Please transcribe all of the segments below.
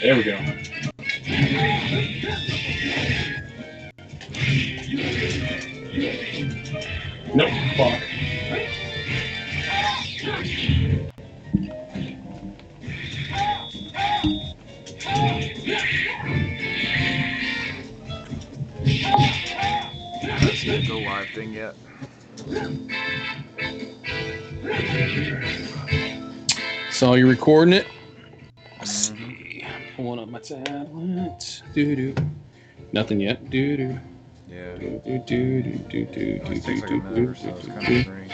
There we go. Nope. Fuck. That's the go live thing yet. So you're recording it? Let's see. Pulling up my tablet. Doo-doo. Nothing yet. Doo-doo. Yeah. Do-do-do-do-do-do-do-do-do. It takes like a minute or so. It's kind of strange.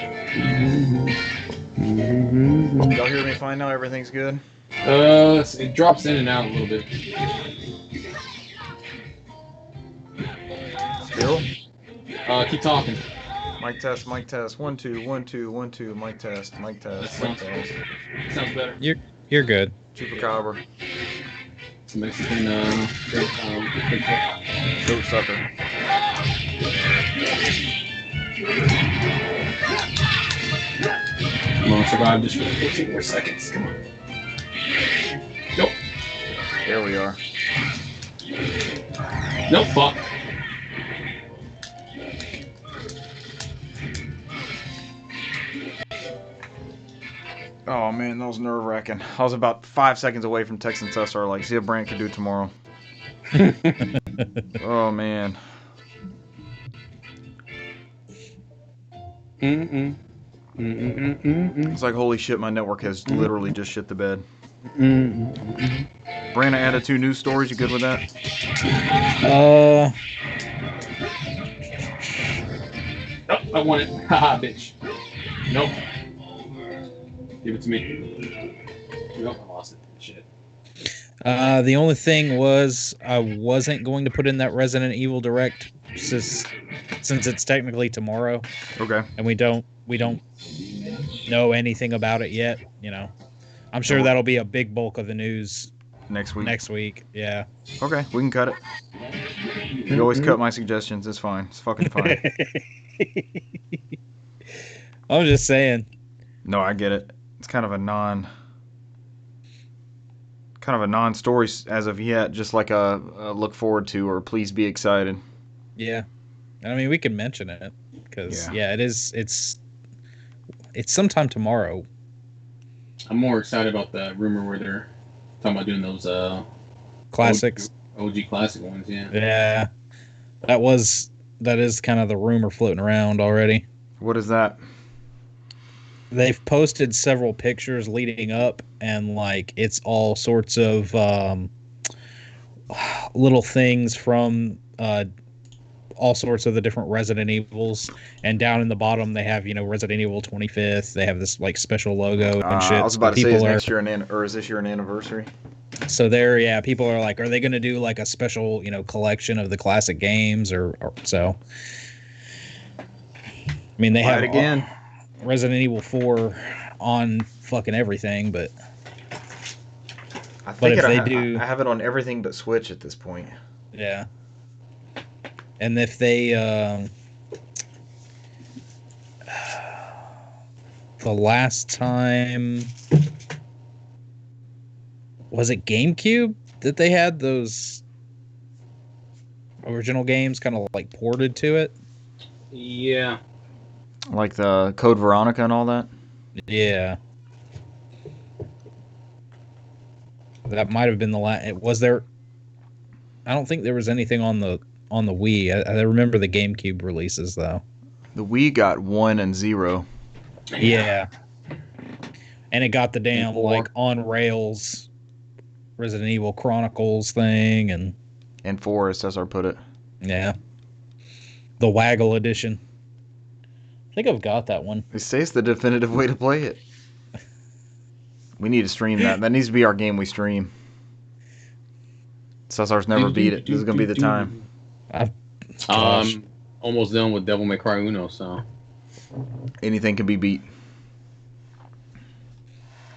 Y'all hear me fine now? Everything's good? It drops in and out a little bit. Still? Keep talking. Mic test, mic test. 1 2 1 2 1 2. Mic test, mic test, mic test. Sounds better. You're good. Chupacabra. It's a Mexican Goat sucker. I'm gonna survive this for 15 more seconds. Come on. Nope. There we are. Nope. Fuck. Oh man, that was nerve wracking. I was about 5 seconds away from texting Cesar like, see what Brand could do tomorrow. Oh man. It's like, holy shit, my network has literally just shit the bed. Brand, I added 2 news stories. You good with that? Nope, I want it. Haha, bitch. Nope. Give it to me. Nope, I lost it. Shit. The only thing was I wasn't going to put in that Resident Evil Direct since it's technically tomorrow. Okay. And we don't know anything about it yet, you know. I'm sure that'll be a big bulk of the news Next week. Yeah. Okay, we can cut it. You always cut my suggestions. It's fine. It's fucking fine. I'm just saying. No, I get it. It's kind of a non-story as of yet, just like a look forward to or please be excited. Yeah. I mean, we can mention it because it's sometime tomorrow. I'm more excited about the rumor where they're talking about doing those classics, OG classic ones. Yeah. Yeah. That is kind of the rumor floating around already. What is that? They've posted several pictures leading up, and like it's all sorts of little things from all sorts of the different Resident Evils. And down in the bottom, they have Resident Evil 25th. They have this like special logo and shit. I was about to say, is next year or is this year an anniversary? So people are like, are they going to do like a special collection of the classic games or so? I mean, they have again. Resident Evil 4 on fucking everything, but I think do, I have it on everything but Switch at this point. Yeah. And if they the last time, was it GameCube that they had those original games kind of like ported to it? Yeah. Like the Code Veronica and all that? Yeah. That might have been the last. Was there? I don't think there was anything on the Wii. I remember the GameCube releases though. The Wii got 1 and 0. Yeah. And it got the damn like on rails Resident Evil Chronicles thing and 4, as Cesar put it. Yeah. The Waggle edition. I think I've got that one. They say it's the definitive way to play it. We need to stream that. That needs to be our game we stream. Cesar's never beat it. This is going to be the time. Almost done with Devil May Cry Uno, so. Anything can be beat.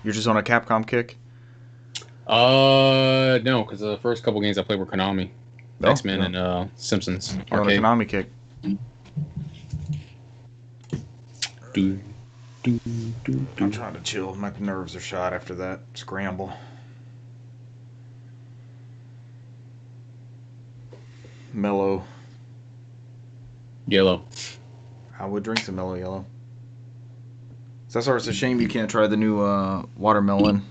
You're just on a Capcom kick? No, because the first couple games I played were Konami, X-Men, and Simpsons You're arcade. on a Konami kick. I'm trying to chill. My nerves are shot after that scramble. Mellow. Yellow. I would drink some mellow yellow. So it's a shame you can't try the new watermelon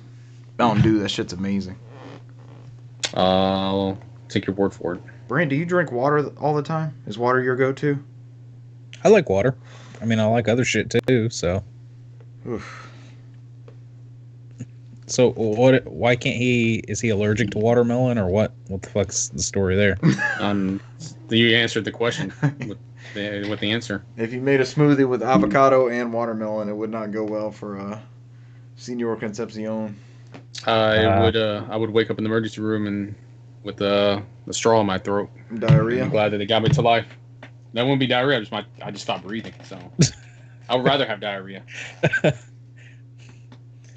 Mountain Dew. That shit's amazing. I'll take your word for it. Brand, do you drink water all the time? Is water your go-to? I like water. I mean, I like other shit too. So. Oof. So what? Why can't he? Is he allergic to watermelon or what? What the fuck's the story there? You answered the question with the answer. If you made a smoothie with avocado and watermelon, it would not go well for Senor Concepcion. I would wake up in the emergency room and with the straw in my throat. Diarrhea. I'm glad that they got me to life. That wouldn't be diarrhea. I just stopped breathing. So I would rather have diarrhea.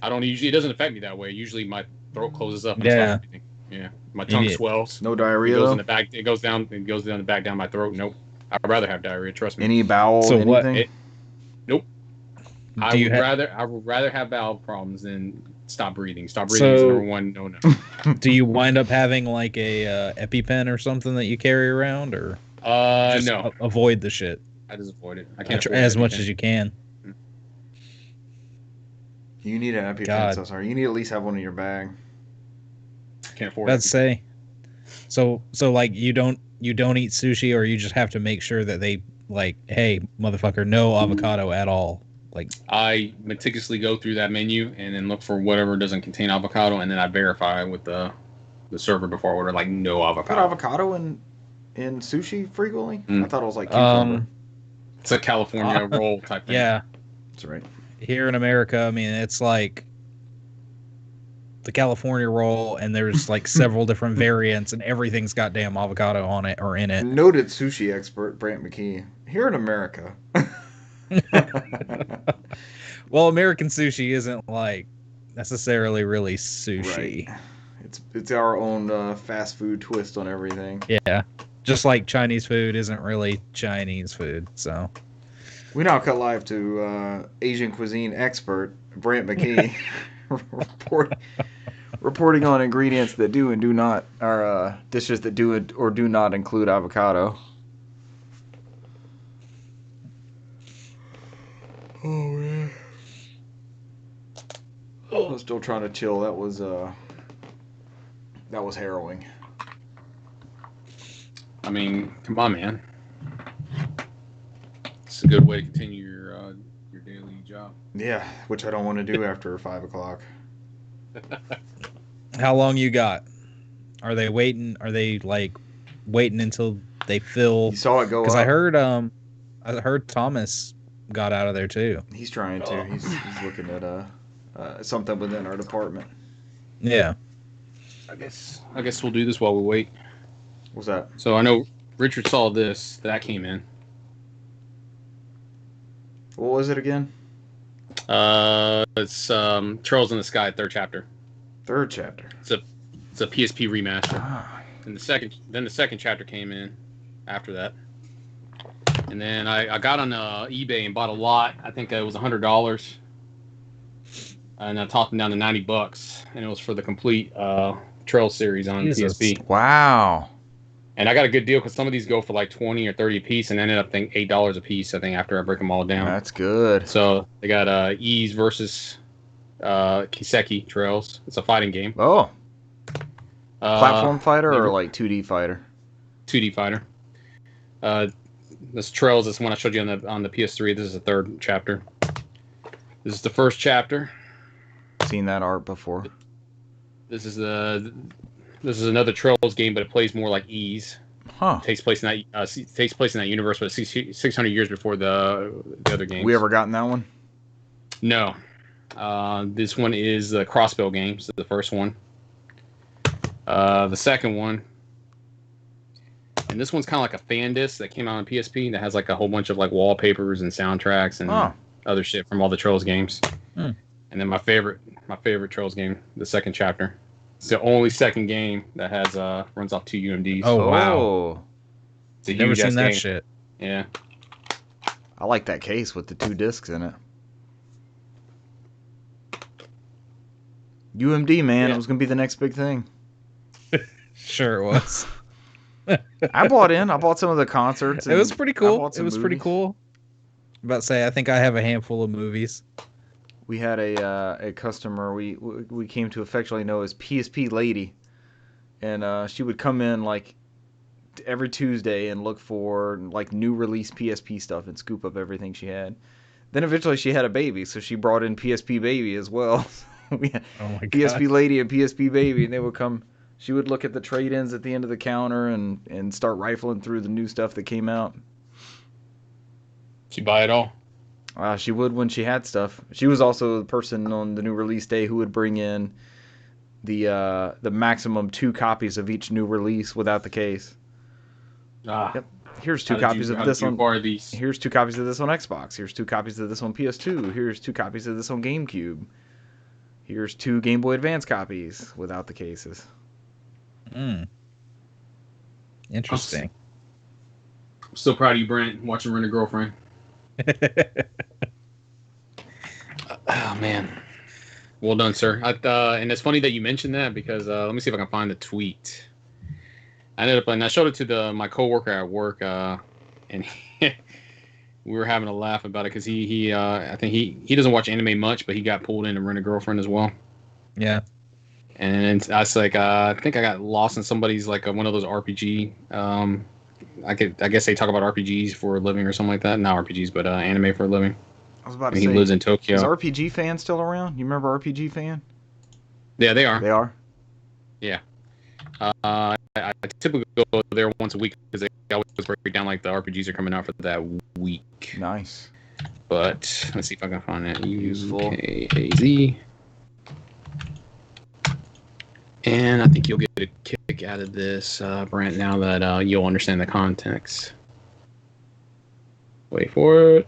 I don't usually. It doesn't affect me that way. Usually my throat closes up. And I stop breathing. Yeah. My tongue swells. No diarrhea. It goes in the back. It goes down. It goes down the back down my throat. Nope. I'd rather have diarrhea. Trust me. Any bowel? So anything? Nope. I would rather have bowel problems than stop breathing. Stop breathing is number one. No. Do you wind up having like a EpiPen or something that you carry around, or no? Avoid the shit. I just avoid it. I can't as much as you can. You need an EpiPen. So sorry. You need to at least have one in your bag. I can't afford it. Let's say. So like you don't eat sushi, or you just have to make sure that they like, hey, motherfucker, no avocado at all. Like I meticulously go through that menu and then look for whatever doesn't contain avocado, and then I verify with the server before I order, like, no avocado. Put avocado in sushi frequently? I thought it was like cucumber. It's a California roll type thing. Yeah, that's right. Here in America, I mean, it's like the California roll, and there's like several different variants, and everything's got damn avocado on it or in it. Noted sushi expert Brant McKee. Here in America. Well, American sushi isn't like necessarily really sushi. Right. It's our own fast food twist on everything. Yeah, just like Chinese food isn't really Chinese food. So we now cut live to Asian cuisine expert Brant McKee reporting on ingredients that do and do not, or dishes that do or do not include avocado. Oh man. I'm still trying to chill. That was harrowing. I mean, come on, man. It's a good way to continue your daily job. Yeah, which I don't want to do after 5 o'clock. How long you got? Are they waiting? Are they like waiting until they fill? You saw it go up. Because I heard Thomas got out of there too. He's trying to. He's looking at something within our department. Yeah. I guess we'll do this while we wait. What's that? So I know Richard saw this. That came in. What was it again? It's Trails in the Sky, third chapter. Third chapter. It's a PSP remaster. Ah. And the second chapter came in after that. And then I got on eBay and bought a lot. I think it was $100. And I talked them down to $90, and it was for the complete Trails series on PSP. Wow. And I got a good deal because some of these go for like 20 or 30 a piece, and ended up paying $8 a piece. I think after I break them all down. That's good. So they got Ease versus Kiseki Trails. It's a fighting game. Oh. Platform fighter or like 2D fighter? 2D fighter. This Trails is one I showed you on the PS3. This is the third chapter. This is the first chapter. Seen that art before. This is another Trails game, but it plays more like Ease. Huh. It takes place in that universe, but it's 600 years before the other games. We ever gotten that one? No. This one is the Crossbow games, the first one. The second one, and this one's kind of like a fan disc that came out on PSP that has like a whole bunch of like wallpapers and soundtracks and other shit from all the Trails games. And then my favorite Trails game, the second chapter. It's the only second game that has runs off 2 UMDs. Oh wow! It's a Never huge seen that game. shit. Yeah. I like that case with the 2 discs in it. UMD, man, Yeah. it was gonna be the next big thing. Sure it was. I bought some of the concerts. It was pretty cool. Pretty I'm about to say, I think I have a handful of movies. We had a customer we came to affectionately know as PSP Lady, and she would come in like every Tuesday and look for like new release PSP stuff and scoop up everything she had. Then eventually she had a baby, so she brought in PSP Baby as well. We had PSP Lady and PSP Baby, and they would come. She would look at the trade-ins at the end of the counter and start rifling through the new stuff that came out. Did you buy it all? She would when she had stuff. She was also the person on the new release day who would bring in the maximum 2 copies of each new release without the case. Yep. Here's 2 copies of this one. Here's 2 copies of this on Xbox. Here's 2 copies of this on PS2. Here's 2 copies of this on GameCube. Here's 2 Game Boy Advance copies without the cases. Interesting. I'm still proud of you, Brent, watching Rent a Girlfriend. Oh, man. Well done, sir. And it's funny that you mentioned that because let me see if I can find the tweet. I ended up, and I showed it to my coworker at work, and we were having a laugh about it because I think he doesn't watch anime much, but he got pulled in to Rent a Girlfriend as well. Yeah. And I was like, I think I got lost in somebody's like one of those RPG. I guess they talk about RPGs for a living or something like that. Not RPGs, but anime for a living. I was about to say, he lives in Tokyo. Is RPG Fan still around? You remember RPG Fan? Yeah, they are. They are? Yeah. I typically go there once a week because they always break down like the RPGs are coming out for that week. Nice. But let's see if I can find that. Useful. UKAZ. And I think you'll get a kick out of this, Brent, now that you'll understand the context. Wait for it.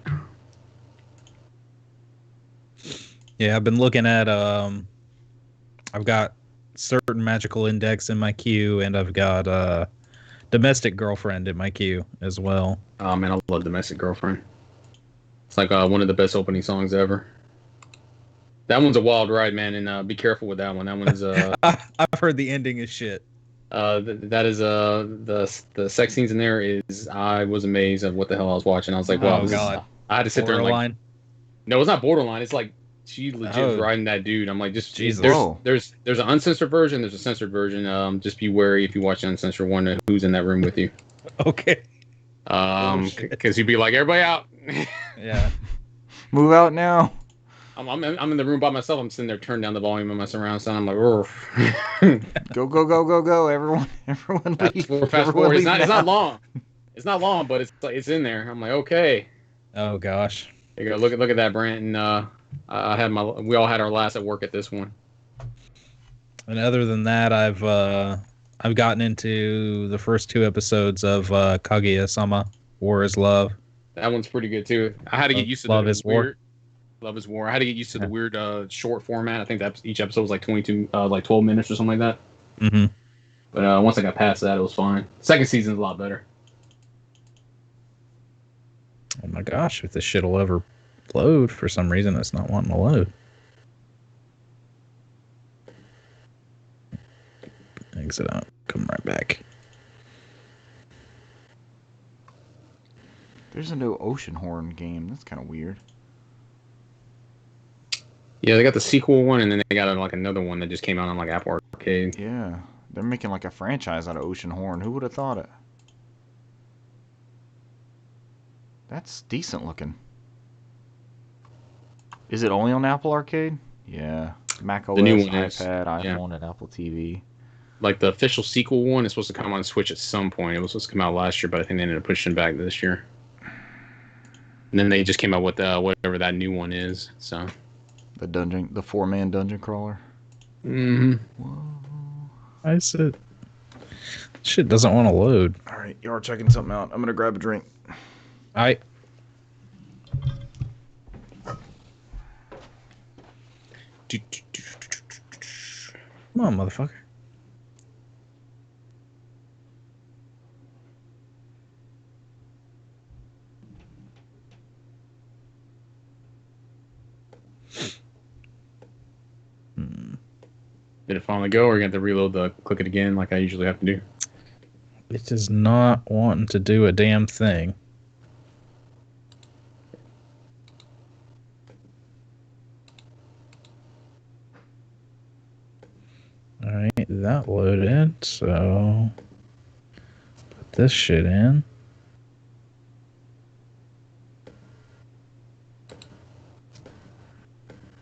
Yeah, I've been looking at I've got certain magical index in my queue, and I've got domestic girlfriend in my queue as well. Oh man, I love Domestic Girlfriend. It's like one of the best opening songs ever. That one's a wild ride, man, and be careful with that one. That one's I've heard the ending is shit. That is the sex scenes in there is I was amazed at what the hell I was watching. I was like, wow, oh god. I had to sit there and like, no, it's not borderline. It's like she legit is riding that dude. I'm like, just Jesus. There's an uncensored version. There's a censored version. Just be wary if you watch the uncensored one. Who's in that room with you? Okay. Because you'd be like, everybody out. Yeah. Move out now. I'm in the room by myself. I'm sitting there, turning down the volume of my surround sound. I'm like, oh. Go, everyone leave. Fast forward. It's not long. It's not long, but it's in there. I'm like, okay. Oh gosh. There you go. Look at that, Brent. And we all had our last at work at this one. And other than that, I've gotten into the first 2 episodes of Kaguya-sama, War is Love. That one's pretty good too. I had to get used to Love is War. Love is War. I had to get used to the weird short format. I think that each episode was like 12 minutes or something like that. Mm-hmm. But once I got past that, it was fine. Second season's a lot better. Oh my gosh, if this shit will ever load for some reason, it's not wanting to load. Exit out. Come right back. There's a new Oceanhorn game. That's kind of weird. Yeah, they got the sequel one, and then they got another one that just came out on like Apple Arcade. Yeah, they're making like a franchise out of Oceanhorn. Who would have thought it? That's decent looking. Is it only on Apple Arcade? Yeah, Mac OS, the new one iPad, iPhone, yeah. and Apple TV. Like the official sequel one is supposed to come on Switch at some point. It was supposed to come out last year, but I think they ended up pushing back this year. And then they just came out with whatever that new one is. So. The 4-man dungeon crawler. Mm-hmm. Whoa. I said, shit doesn't want to load. All right, you are checking something out. I'm gonna grab a drink. All right. Come on, motherfucker. Did it finally go, or you have to reload click it again like I usually have to do? It is not wanting to do a damn thing. Alright, that loaded, so put this shit in.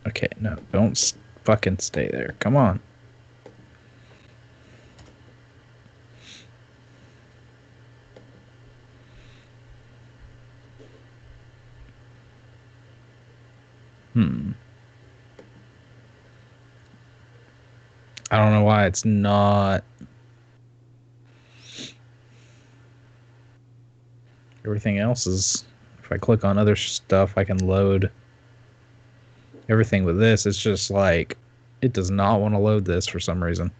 Okay, no, don't fucking stay there. Come on. I don't know why it's not. Everything else is. If I click on other stuff, I can load everything with this. It's just like it does not want to load this for some reason.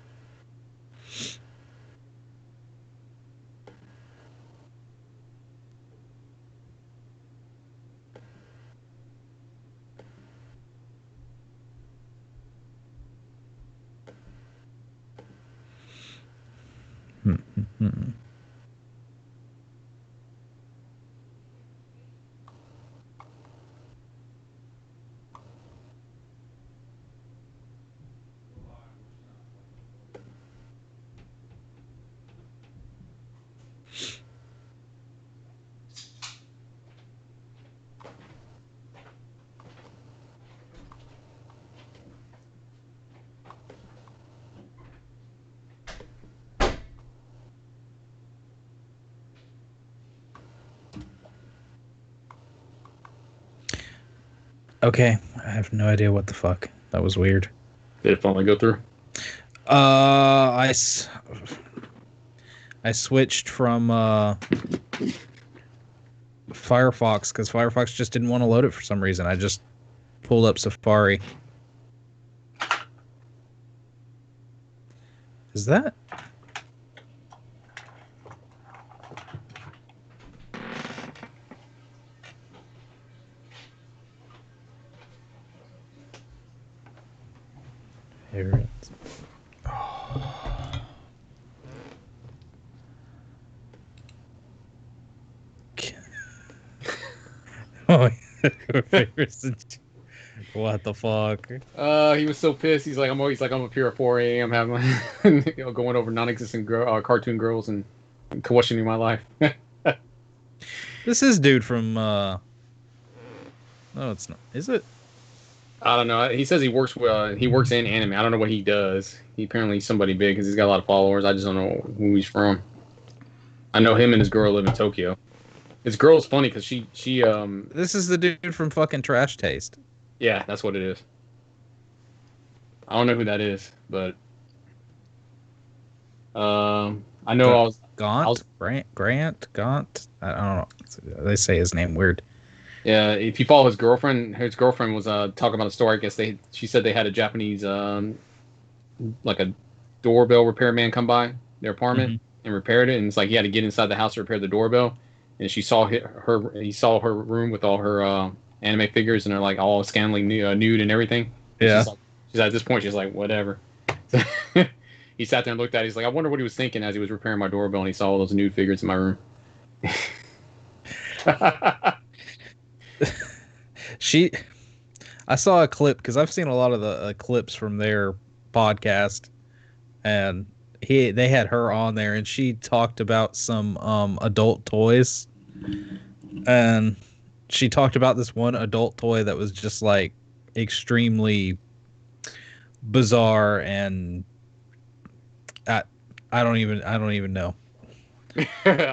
Okay, I have no idea what the fuck. That was weird. Did it finally go through? I switched from Firefox because Firefox just didn't want to load it for some reason. I just pulled up Safari. Is that? Here it is. Oh, what the fuck? He was so pissed. He's like, I'm up here at 4 a.m. having going over non-existent cartoon girls and questioning my life. This is dude from. No, it's not. Is it? I don't know. He says he works in anime. I don't know what he does. He apparently he's somebody big because he's got a lot of followers. I just don't know who he's from. I know him and his girl live in Tokyo. His girl's funny because she This is the dude from fucking Trash Taste. Yeah, that's what it is. I don't know who that is, but I know Gaunt. Gaunt. I don't know. They say his name weird. Yeah, if you follow his girlfriend was talking about a store. I guess she said they had a Japanese like a doorbell repairman come by their apartment and repaired it, and it's like he had to get inside the house to repair the doorbell, and he saw her room with all her anime figures, and they're like all scantily nude and everything. Yeah. She's at this point she's like whatever. He sat there and looked at it. He's like, I wonder what he was thinking as he was repairing my doorbell, and he saw all those nude figures in my room. I saw a clip because I've seen a lot of the clips from their podcast, and they had her on there, and she talked about some adult toys, and she talked about this one adult toy that was just like extremely bizarre, and I don't even know. I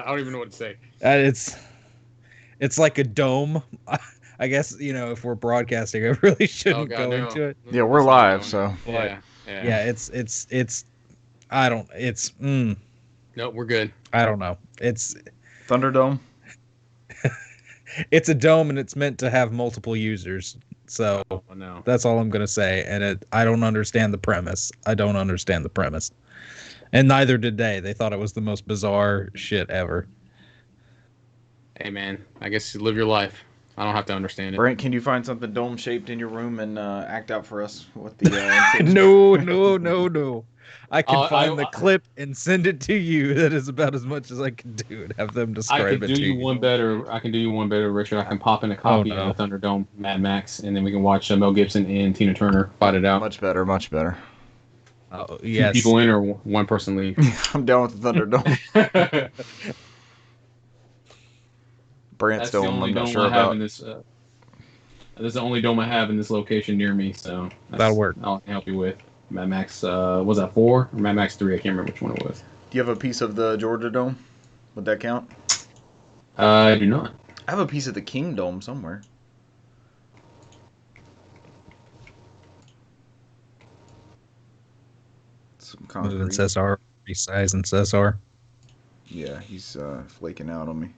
don't even know what to say. It's like a dome. I guess, if we're broadcasting, I really shouldn't go into it. Yeah, we're live, so. Yeah. It's No, we're good. I don't know. It's Thunderdome? it's a dome, and it's meant to have multiple users. So Oh, no. that's all I'm gonna say. And I don't understand the premise. I don't understand the premise. And neither did they. They thought it was the most bizarre shit ever. Hey, man, I guess you live your life. I don't have to understand it. Brent, can you find something dome shaped in your room and act out for us what the No. I can find the I- clip and send it to you. That is about as much as I can do and have them I describe can it do to you you. one better. I can do you one better, Richard. I can pop in a copy no. of Thunderdome, Mad Max, and then we can watch Mel Gibson and Tina Turner fight it out. Much better, much better. Oh, 2 yes. people in or one person leave. I'm down with the Thunderdome. Brant's That's the dome, only I'm not dome sure I have about. in this. That's the only dome I have in this location near me, so That'll work. All I can help you with. Mad Max, was that 4 or Mad Max 3? I can't remember which one it was. Do you have a piece of the Georgia Dome? Would that count? I do not. I have a piece of the King Dome somewhere. Some Other than concrete. Cesar, resizing Cesar. Yeah, he's flaking out on me.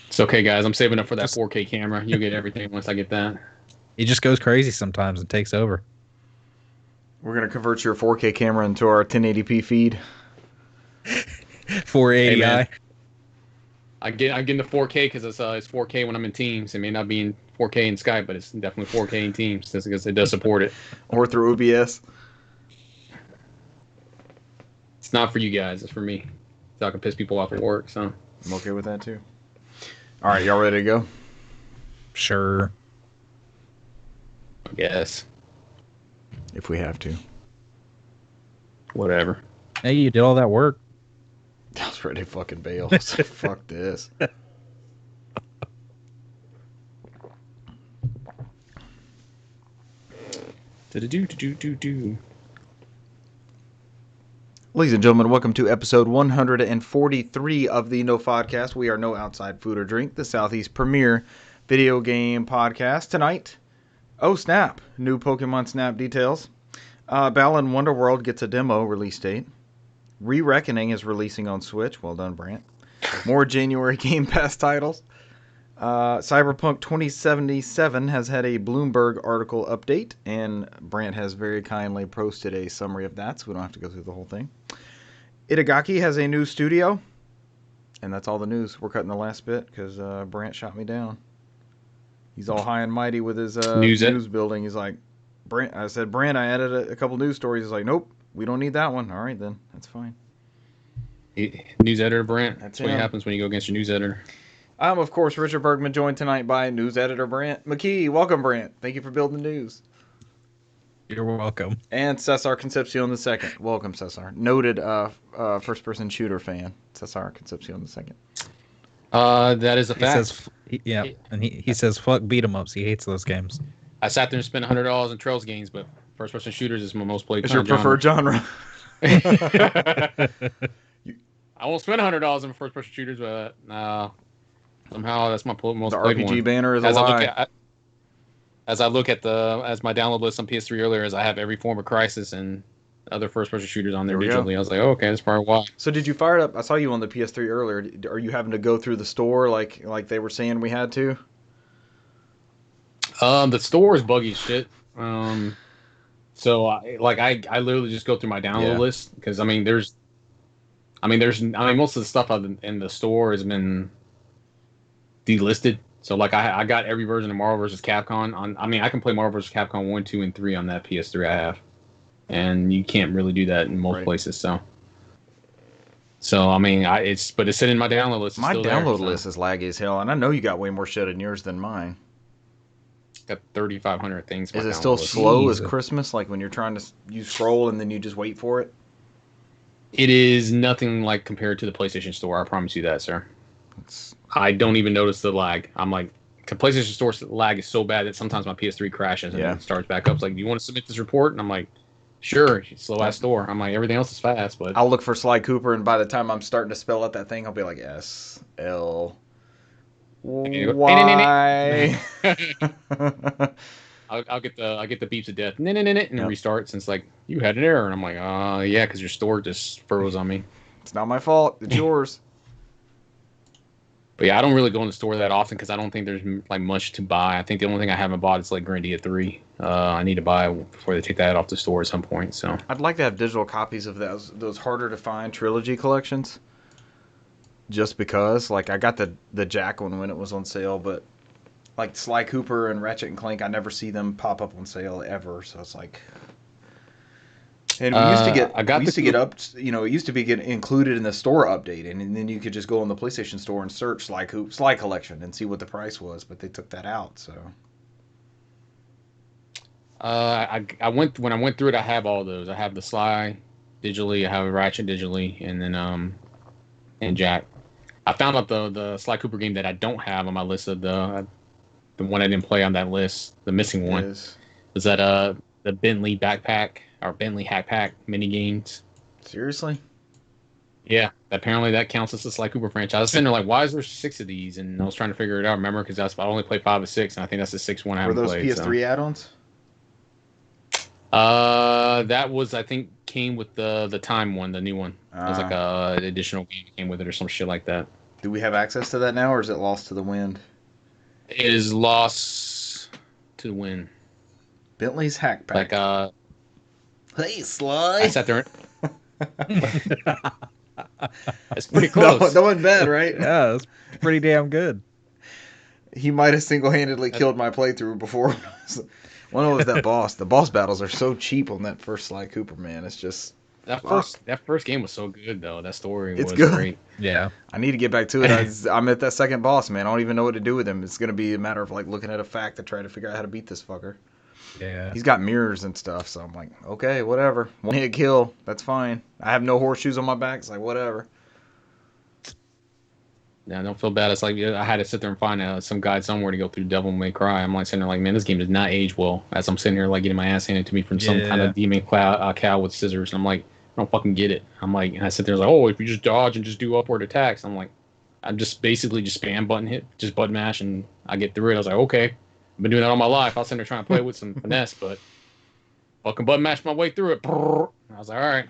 It's okay, guys. I'm saving up for that Just- 4K camera. You'll get everything once I get that. He just goes crazy sometimes and takes over. We're gonna convert your 4K camera into our 1080p feed. 480i. Hey, man. I'm getting the 4K because it's 4K when I'm in Teams. It may not be in 4K in Skype, but it's definitely 4K in Teams because it does support it. Or through OBS. It's not for you guys. It's for me. So I can piss people off at work. So I'm okay with that too. All right, y'all ready to go? Sure. I guess If we have to. whatever. Hey, you did all that work. I was ready to fucking bail. I was like, fuck this. Do. Ladies and gentlemen, welcome to episode 143 of the NOFODcast. We are No Outside Food or Drink, the Southeast premier video game podcast. Tonight, oh snap, new Pokemon Snap details. Balan Wonderworld gets a demo release date. Re-Reckoning is releasing on Switch. Well done, Brant. More January Game Pass titles. Cyberpunk 2077 has had a Bloomberg article update, and Brant has very kindly posted a summary of that, so we don't have to go through the whole thing. Itagaki has a new studio, and that's all the news. We're cutting the last bit because Brant shot me down. He's all high and mighty with his news building. He's like, Brant. I said, Brant, I added a couple news stories. He's like, nope, we don't need that one. All right, then. That's fine. News editor Brant. That's what him. happens when you go against your news editor. I'm, of course, Richard Bergman, joined tonight by news editor Brant McKee. Welcome, Brant. Thank you for building the news. You're welcome. And Cesar Concepcion II. Welcome, Cesar. Noted first-person shooter fan. Cesar Concepcion II. That is a He fact. says, and he says, fuck beat 'em ups. He hates those games. I sat there and spent $100 on Trails games, but first-person shooters is my most played. It's your preferred genre. I won't spend $100 on first-person shooters, but somehow that's my most The played RPG one. banner is a lie. As I look at my download list on PS3 earlier, as I have every form of Crisis and other first-person shooters on there digitally. I was like, oh, okay, that's probably why. So did you fire it up? I saw you on the PS3 earlier. Are you having to go through the store like they were saying we had to? The store is buggy as shit. So I literally just go through my download list because most of the stuff in the store has been delisted. So like I got every version of Marvel vs. Capcom I can play Marvel vs. Capcom 1, 2, and 3 on that PS3 I have, and you can't really do that in most places. So it's sitting in my download list. It's My still download there, list is laggy as hell, and I know you got way more shit in yours than mine. Got 3,500 things. Is it still slow as Christmas? Like when you're trying to you scroll and then you just wait for it? It is nothing like compared to the PlayStation Store. I promise you that, sir. I don't even notice the lag. I'm like, the PlayStation Store lag is so bad that sometimes my PS3 crashes and it starts back up. It's like, do you want to submit this report? And I'm like, sure. Slow ass store. I'm like, everything else is fast, but I'll look for Sly Cooper, and by the time I'm starting to spell out that thing, I'll be like SL. Why? I'll get the beeps of death, and it restarts, and it's like, you had an error, and I'm like, yeah, because your store just froze on me. It's not my fault. It's yours. But yeah, I don't really go in the store that often because I don't think there's like much to buy. I think the only thing I haven't bought is like Grandia 3. I need to buy before they take that off the store at some point. So I'd like to have digital copies of those harder to find trilogy collections. Just because, like, I got the Jack one when it was on sale, but like Sly Cooper and Ratchet and Clank, I never see them pop up on sale ever. So it's like, and we used to get it used to be get included in the store update, and then you could just go on the PlayStation Store and search Sly Collection and see what the price was, but they took that out. So I went when I went through it. I have all those. I have the Sly digitally. I have Ratchet digitally, and then and Jack. I found out the Sly Cooper game that I don't have on my list of the one I didn't play on that list. The missing one is that the Bentley backpack or Bentley Hack Pack mini games. Seriously? Yeah, apparently that counts as the Sly Cooper franchise. I was sitting there like, why is there 6 of these? And I was trying to figure it out. Remember, because I only played 5 or 6, and I think that's the 6th one I haven't played. Were those PS3 add-ons? That was, I think, came with the Time one, the new one. It was like an additional game that came with it or some shit like that. Do we have access to that now, or is it lost to the wind? It is lost to the wind. Bentley's Hack Pack. Like, hey, Sly. I sat there. It's pretty close. That wasn't bad, right? Yeah, it's pretty damn good. He might have single-handedly killed my playthrough before. One was that boss. The boss battles are so cheap on that first Sly Cooper, man. It's just that first game was so good though. That story was good. Great. Yeah, I need to get back to it. I'm at that second boss, man. I don't even know what to do with him. It's gonna be a matter of like looking at a fact to try to figure out how to beat this fucker. yeah. He's got mirrors and stuff, so I'm like, okay, whatever. One hit kill, that's fine. I have no horseshoes on my back. It's like whatever. Yeah, don't feel bad. It's like I had to sit there and find some guide somewhere to go through Devil May Cry. I'm like sitting there like, man, this game does not age well. As I'm sitting here like getting my ass handed to me from some kind of demon cow with scissors. And I'm like, I don't fucking get it. I'm like, and I sit there like, oh, if you just dodge and just do upward attacks. I'm like, I'm just basically just spam button mash, and I get through it. I was like, okay, I've been doing that all my life. I was sitting there trying to play with some finesse, but fucking button mash my way through it. I was like, all right.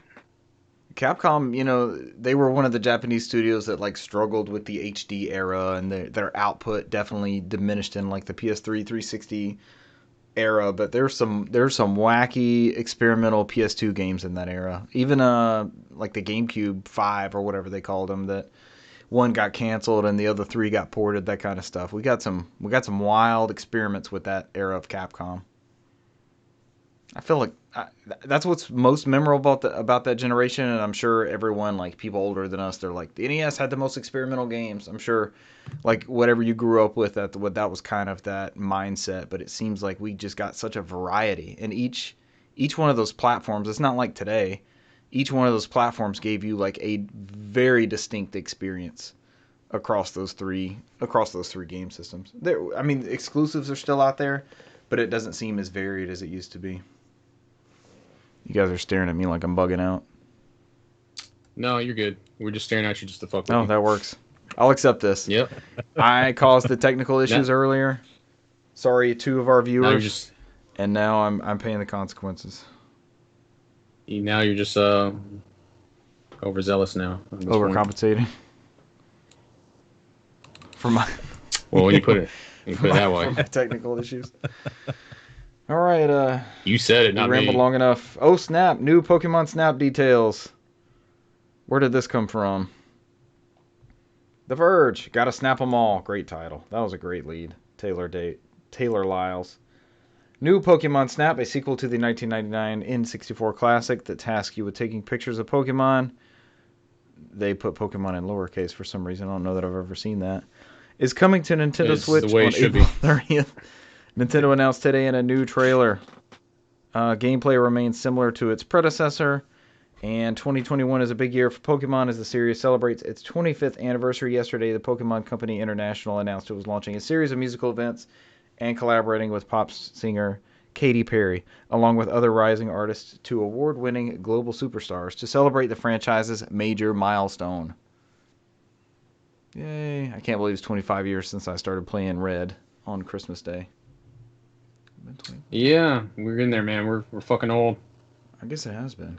Capcom, they were one of the Japanese studios that like struggled with the HD era, and their output definitely diminished in like the PS3 360 era. But there's some wacky experimental PS2 games in that era. Even like the GameCube 5 or whatever they called them, that one got canceled and the other 3 got ported. That kind of stuff. We got some wild experiments with that era of Capcom. I feel like that's what's most memorable about that generation, and I'm sure everyone, like people older than us, they're like, the NES had the most experimental games. I'm sure, like whatever you grew up with, that was kind of that mindset. But it seems like we just got such a variety, and each one of those platforms, it's not like today. Each one of those platforms gave you like a very distinct experience across those three game systems. Exclusives are still out there, but it doesn't seem as varied as it used to be. You guys are staring at me like I'm bugging out. No, you're good. We're just staring at you just to fuck with you. That works. I'll accept this. Yep. I caused the technical issues earlier. Sorry, 2 of our viewers. And now I'm paying the consequences. Now you're just overzealous now. Overcompensating. For my... Well, when you put it that way. Technical issues. All right, you said it, not me. Rambled long enough. Oh, snap. New Pokemon Snap details. Where did this come from? The Verge. Gotta snap 'em all. Great title. That was a great lead. Taylor Lyles. New Pokemon Snap, a sequel to the 1999 N64 classic that tasks you with taking pictures of Pokemon. They put Pokemon in lowercase for some reason. I don't know that I've ever seen that. Is coming to Nintendo Switch on April 30th. Nintendo announced today in a new trailer. Gameplay remains similar to its predecessor, and 2021 is a big year for Pokemon as the series celebrates its 25th anniversary. Yesterday, the Pokemon Company International announced it was launching a series of musical events and collaborating with pop singer Katy Perry, along with other rising artists to award-winning global superstars, to celebrate the franchise's major milestone. Yay. I can't believe it's 25 years since I started playing Red on Christmas Day. Yeah, we're in there, man. We're fucking old. I guess it has been.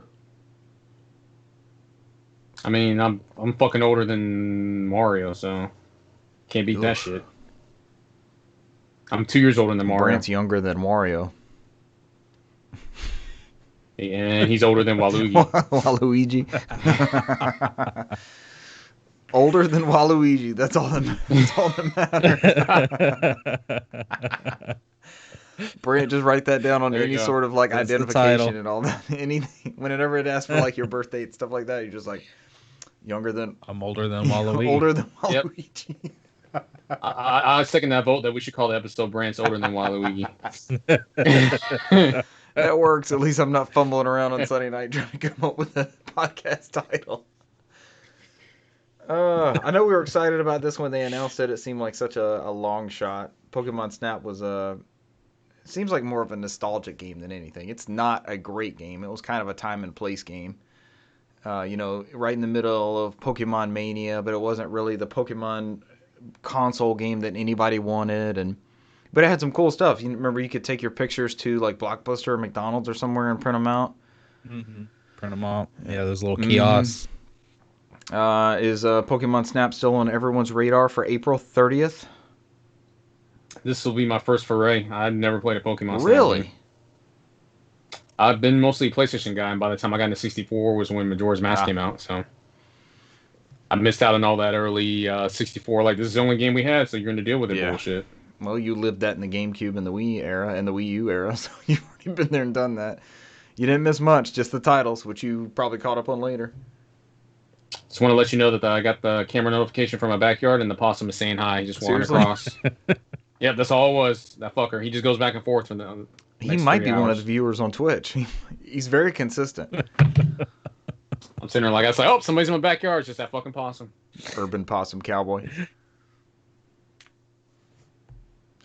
I mean, I'm fucking older than Mario, so Can't beat that shit. I'm 2 years older than Mario. Brant's younger than Wario. And he's older than Waluigi. Waluigi. Older than Waluigi. That's all that matters. Brant, just write that down on any sort of like That's identification and all that. Anything. Whenever it asks for like your birth date, stuff like that, you're just like younger than. I'm older than Waluigi. Older than Waluigi. Yep. I second that vote that we should call the episode Brant's older than Waluigi. That works. At least I'm not fumbling around on Sunday night trying to come up with a podcast title. I know we were excited about this when they announced it. It seemed like such a long shot. Pokemon Snap was seems like more of a nostalgic game than anything. It's not a great game. It was kind of a time and place game. Right in the middle of Pokemon Mania, but it wasn't really the Pokemon console game that anybody wanted. But it had some cool stuff. You remember you could take your pictures to like Blockbuster or McDonald's or somewhere and print them out. Mm-hmm. Print them out. Yeah, those little kiosks. Is Pokemon Snap still on everyone's radar for April 30th? This will be my first foray. I've never played a Pokemon Snap. Really? Game. I've been mostly a PlayStation guy, and by the time I got into 64 was when Majora's Mask came out, so I missed out on all that early 64. Like, this is the only game we had, so you're going to deal with it bullshit. Well, you lived that in the GameCube and the Wii era and the Wii U era, so you've already been there and done that. You didn't miss much, just the titles, which you probably caught up on later. Just want to let you know that I got the camera notification from my backyard, and the possum is saying hi. He just wandered across. Yep, that's all it was. That fucker. He just goes back and forth. He might be one of the viewers on Twitch. He's very consistent. I'm sitting there like, I was like, oh, somebody's in my backyard. It's just that fucking possum. Urban possum cowboy.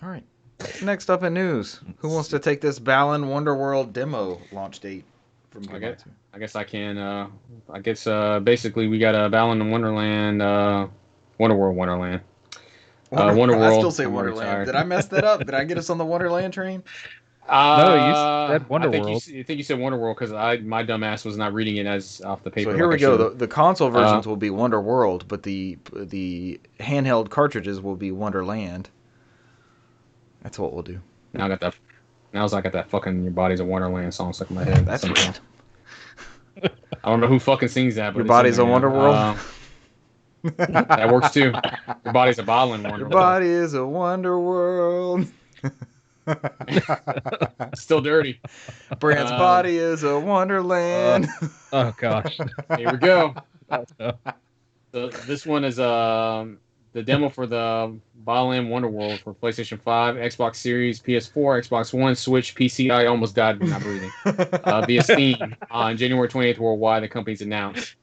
All right. Next up in news. Who wants to take this Balan Wonderworld demo launch date from Gematsu? I guess I can. I guess basically we got a Balan Wonderland, Wonderworld Wonderland. Wonderworld. I still say Wonderland. Did I mess that up? Did I get us on the Wonderland train? No, you said Wonderworld. I think you said Wonderworld because my dumb ass was not reading it as off the paper. So here we go. The console versions will be Wonderworld, but the handheld cartridges will be Wonderland. That's what we'll do. Now I got that. Now I got that fucking "Your Body's a Wonderland" song stuck in my head. That's right. I don't know who fucking sings that. But Your Body's a Wonderworld. That works too. Your body's a bottling wonderworld. Your body is a Wonderworld. Still dirty. Brant's body is a Wonderland. Oh gosh. Here we go. So this one is the demo for the Balan Wonderworld for PlayStation 5, Xbox Series, PS4, Xbox One, Switch, PC. I almost died from not breathing. Via Steam on January 28th worldwide. The company's announced.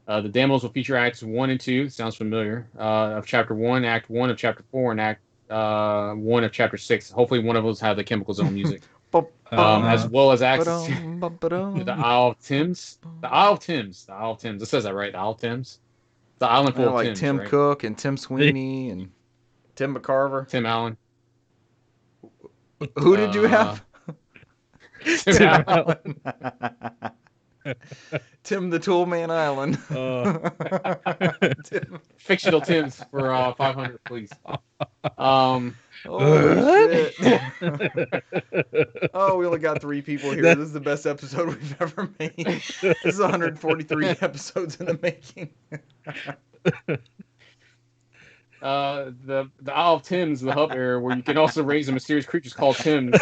The demos will feature Acts 1 and 2, sounds familiar, of Chapter 1, Act 1 of Chapter 4, and Act 1 of Chapter 6. Hopefully one of those have the Chemical Zone music. As well as access to the Isle of Thames. The Isle of Thames. The Isle of Thames. It says that right, the Isle of Thames. The island full of like Tims, Tim right? Cook and Tim Sweeney and Tim McCarver. Tim Allen. Who did you have? Tim Allen. Tim the Toolman Island. Fictional Tims for 500, please. Holy shit. Oh, we only got 3 people here. This is the best episode we've ever made. This is 143 episodes in the making. The Isle of Tims, the hub area where you can also raise a mysterious creatures called Tims.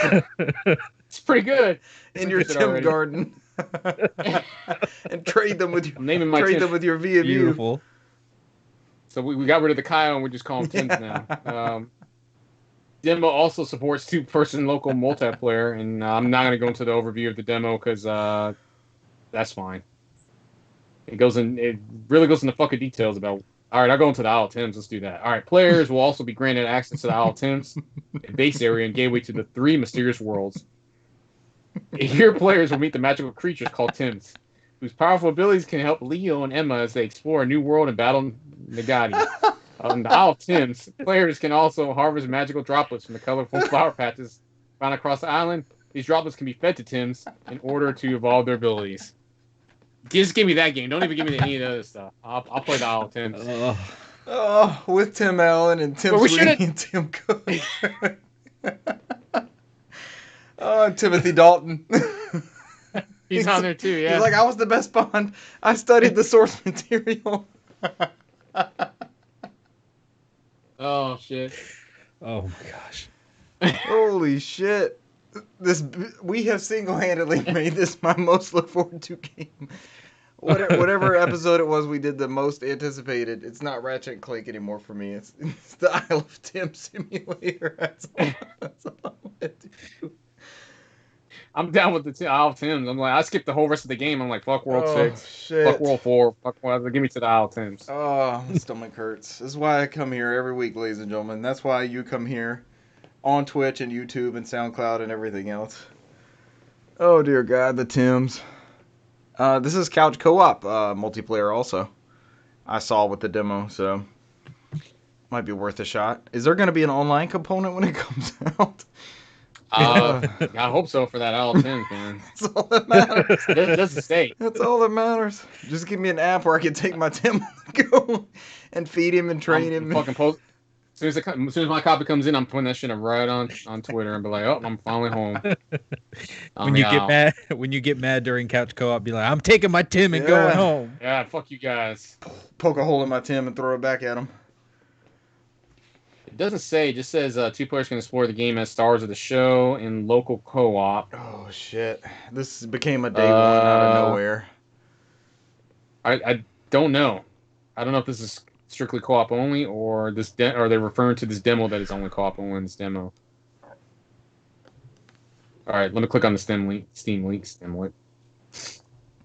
It's pretty good. In your Tim garden. And trade them with your them with your via view. Beautiful. So we got rid of the Kyle and we just call them Tims now. Demo also supports 2-person local multiplayer, and I'm not going to go into the overview of the demo because that's fine. It really goes into fucking details about. All right, I'll go into the Isle of Thames. Let's do that. All right, players will also be granted access to the Isle of Thames, a base area and gateway to the 3 mysterious worlds. Here, players will meet the magical creatures called Tims, whose powerful abilities can help Leo and Emma as they explore a new world and battle Nagati. On the Isle of Tims, players can also harvest magical droplets from the colorful flower patches found across the island. These droplets can be fed to Tims in order to evolve their abilities. Just give me that game. Don't even give me any of the other stuff. I'll play the Isle of Tims. Oh, with Tim Allen and Tim But we Sweeney should've- and Tim Cook. Oh, and Timothy Dalton. He's on there too, yeah. He's like, I was the best Bond. I studied the source material. Oh shit. Oh my gosh. Holy shit. We have single-handedly made this my most look forward to game. Whatever episode it was we did the most anticipated, it's not Ratchet and Clank anymore for me. It's the Isle of Tim simulator. That's all I want to do. I'm down with the Isle of Tims. I'm like, I skipped the whole rest of the game. I'm like, fuck World 6. Shit. Fuck World 4. Fuck whatever. Give me to the Isle of Tims. Oh, my stomach hurts. This is why I come here every week, ladies and gentlemen. That's why you come here on Twitch and YouTube and SoundCloud and everything else. Oh, dear God, the Tims. This is couch co-op multiplayer also. I saw with the demo, so might be worth a shot. Is there going to be an online component when it comes out? I hope so for that Isle of Tims, man. That's all that matters. It doesn't state. That's all that matters. Just give me an app where I can take my Tim go and feed him and train him. Fucking post. As soon as my copy comes in, I'm putting that shit right on Twitter and be like, "Oh, I'm finally home." When you get mad during couch co-op, be like, "I'm taking my Tim and going home." Yeah, fuck you guys. Poke a hole in my Tim and throw it back at him. It doesn't say. It just says 2 players can explore the game as stars of the show in local co-op. Oh shit! This became a day one out of nowhere. I don't know. I don't know if this is strictly co-op only, or are they referring to this demo that is only co-op only in this demo? All right, let me click on the Steam link. The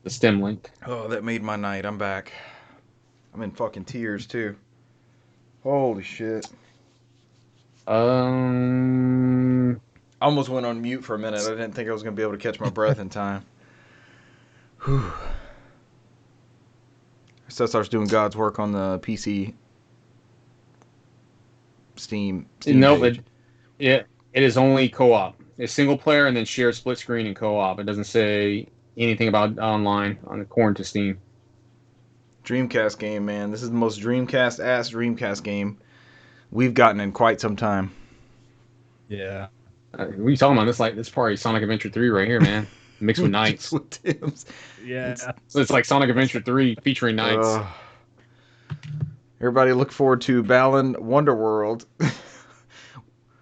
Steam link. Oh, that made my night. I'm back. I'm in fucking tears too. Holy shit! I almost went on mute for a minute. I didn't think I was gonna be able to catch my breath in time. Whew. So I starts doing God's work on the PC Steam Nope, page. it is only co-op. It's single player and then shared split screen and co-op. It doesn't say anything about online according to Steam. Dreamcast game, man. This is the most Dreamcast-ass Dreamcast game we've gotten in quite some time. Yeah. What are you talking about? This is probably Sonic Adventure 3 right here, man. Mixed with Knights. With Tim's. Yeah. So it's like Sonic Adventure 3 featuring Knights. Everybody look forward to Balan Wonderworld.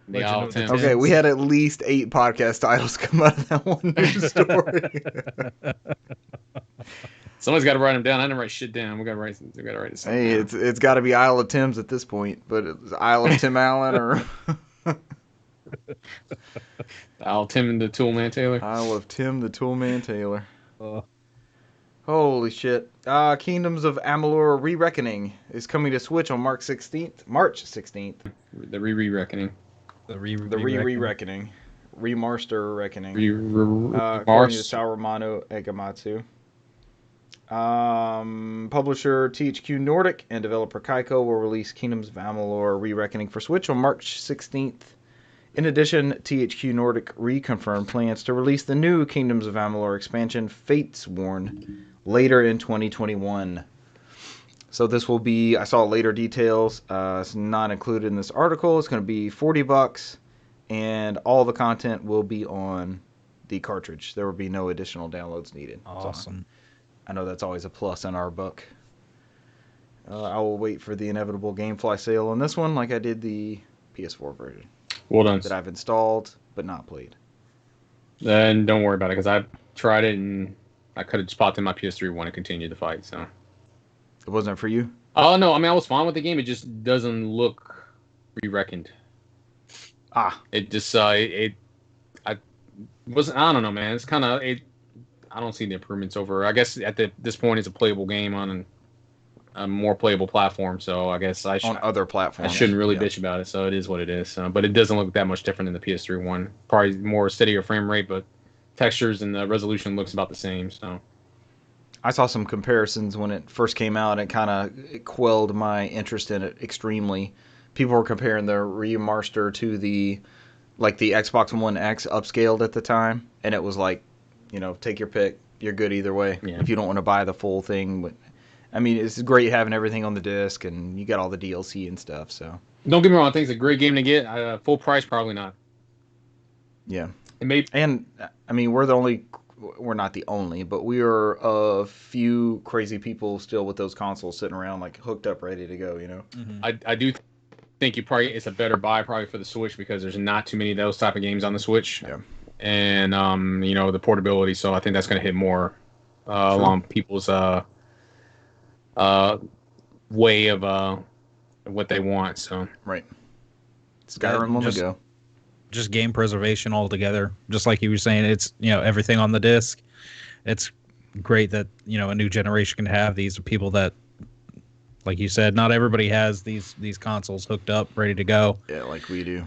The Isle of Tims. Okay, we had at least 8 podcast titles come out of that one news story. Somebody's got to write them down. I didn't write shit down. We got to write this. Hey, it's got to be Isle of Tims at this point, but it's Isle of Tim Allen or Isle of Tim and the Toolman Taylor. Isle of Tim the Toolman Taylor. Oh. Holy shit. Kingdoms of Amalur Re-Reckoning is coming to Switch on March 16th. The re-reckoning. The re-reckoning. Remaster Reckoning. According to Mars. Saurumano Egamatsu. Publisher THQ Nordic and developer Kaiko will release Kingdoms of Amalur Re-Reckoning for Switch on March 16th. In addition, THQ Nordic reconfirmed plans to release the new Kingdoms of Amalur expansion, Fatesworn, later in 2021. So this will be, I saw later details, it's not included in this article. It's going to be $40, and all the content will be on the cartridge. There will be no additional downloads needed. Awesome. So I know that's always a plus in our book. I will wait for the inevitable GameFly sale on this one, like I did the PS4 version. Well done. That I've installed, but not played. Then don't worry about it, because I tried it, and I could have just popped in my PS3 one and continued the fight, so. It wasn't for you? Oh, no, I mean, I was fine with the game. It just doesn't look re-reckoned. It just, I wasn't, I don't know, man. It's kind of, I don't see the improvements over. I guess at this point, it's a playable game on a more playable platform, so I guess on other platforms. I shouldn't really bitch about it, so it is what it is. But it doesn't look that much different than the PS3 one. Probably more steadier frame rate, but textures and the resolution looks about the same, so. I saw some comparisons when it first came out, and it kind of quelled my interest in it extremely. People were comparing the remaster to the Xbox One X upscaled at the time, and it was like, take your pick. You're good either way. Yeah. If you don't want to buy the full thing, but I mean, it's great having everything on the disc, and you got all the DLC and stuff. So Don't get me wrong, I think it's a great game to get. Full price, probably not. yeah, It may. and I mean, we're not the only, but we are a few crazy people still with those consoles sitting around like hooked up, ready to go. You know. I do think it's a better buy probably for the Switch because there's not too many of those type of games on the Switch. Yeah. And the portability, so I think that's going to hit more along people's way of what they want. So right, Skyrim on the go. Just game preservation altogether. Just like you were saying, it's everything on the disc. It's great that a new generation can have these people that, like you said, not everybody has these consoles hooked up, ready to go. Yeah, like we do.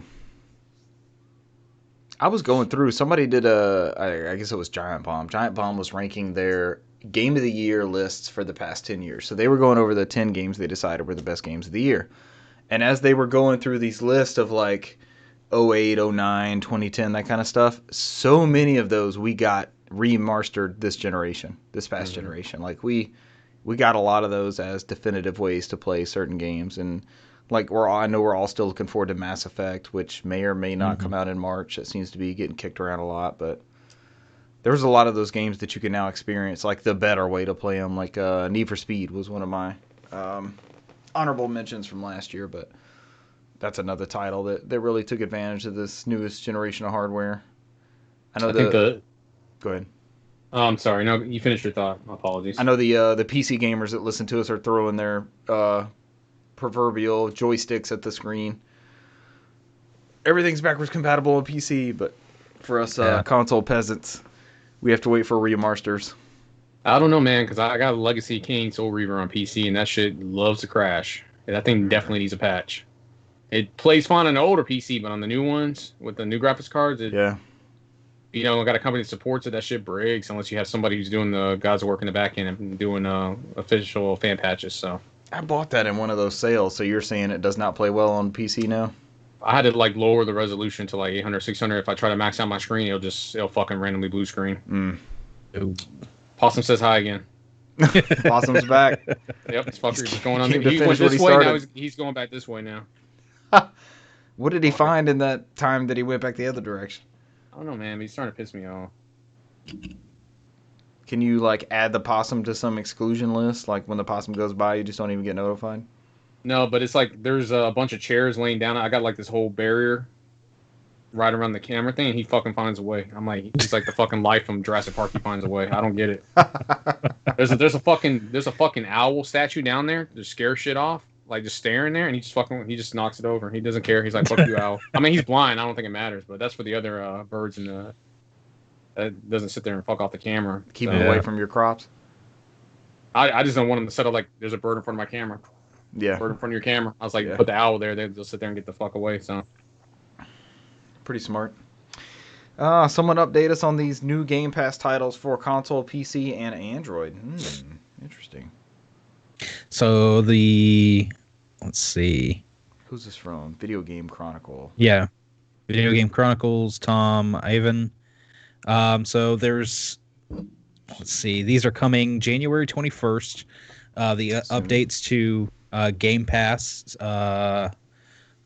I was going through. Somebody did I guess it was Giant Bomb. Giant Bomb was ranking their Game of the Year lists for the past 10 years. So they were going over the 10 games they decided were the best games of the year. And as they were going through these lists of like 08, 09, 2010, that kind of stuff, so many of those we got remastered this past generation. Like we got a lot of those as definitive ways to play certain games. And like I know we're all still looking forward to Mass Effect, which may or may not come out in March. It seems to be getting kicked around a lot, but there's a lot of those games that you can now experience, like the better way to play them. Like Need for Speed was one of my honorable mentions from last year, but that's another title that really took advantage of this newest generation of hardware. Go ahead. Oh, I'm sorry. No, you finished your thought. My apologies. I know the PC gamers that listen to us are throwing their proverbial joysticks at the screen. Everything's backwards compatible on PC, but for us console peasants, we have to wait for remasters. I don't know, man, because I got a Legacy King Soul Reaver on PC, and that shit loves to crash. That thing definitely needs a patch. It plays fine on the older PC, but on the new ones, with the new graphics cards, I got a company that supports it, that shit breaks unless you have somebody who's doing the God's work in the back end and doing official fan patches, so. I bought that in one of those sales, so you're saying it does not play well on PC now? I had to lower the resolution to 800, 600. If I try to max out my screen, it'll fucking randomly blue screen. Possum says hi again. Possum's back. Yep, this fucker's just going on. He went this way, now he's going back this way now. What did he find in that time that he went back the other direction? I don't know, man. He's starting to piss me off. Can you add the possum to some exclusion list? Like when the possum goes by, you just don't even get notified? No, but it's there's a bunch of chairs laying down. I got this whole barrier right around the camera thing, and he fucking finds a way. I'm he's like the fucking life from Jurassic Park. He finds a way. I don't get it. There's a fucking owl statue down there to scare shit off. Just staring there, and he just knocks it over. He doesn't care. He's like, fuck you, owl. I mean, he's blind. I don't think it matters, but that's for the other birds and that doesn't sit there and fuck off the camera. Keep it away from your crops. I just don't want him to set up there's a bird in front of my camera. Yeah. Bird in front of your camera. I was put the owl there. They'll sit there and get the fuck away. So. Pretty smart. Someone update us on these new Game Pass titles for console, PC, and Android. Interesting. So let's see. Who's this from? Video Game Chronicle. Yeah. Video Game Chronicles, Tom Ivan. So let's see. These are coming January 21st. The updates to Game Pass.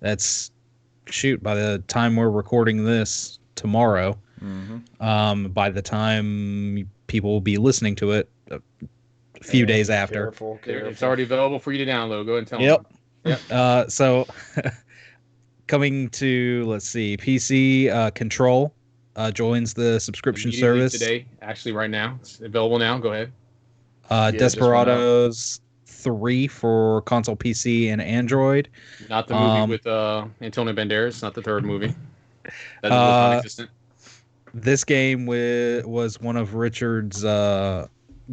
That's by the time we're recording this tomorrow. By the time people will be listening to it, a few days after. Careful. It's already available for you to download. Go ahead and tell them. Yep. So coming to, let's see, PC, Control joins the subscription service today. Actually, right now, it's available now. Go ahead. Desperados 3 for console, PC, and Android. Not the movie with Antonio Banderas. Not the third movie. That was non-existent. This game was one of Richard's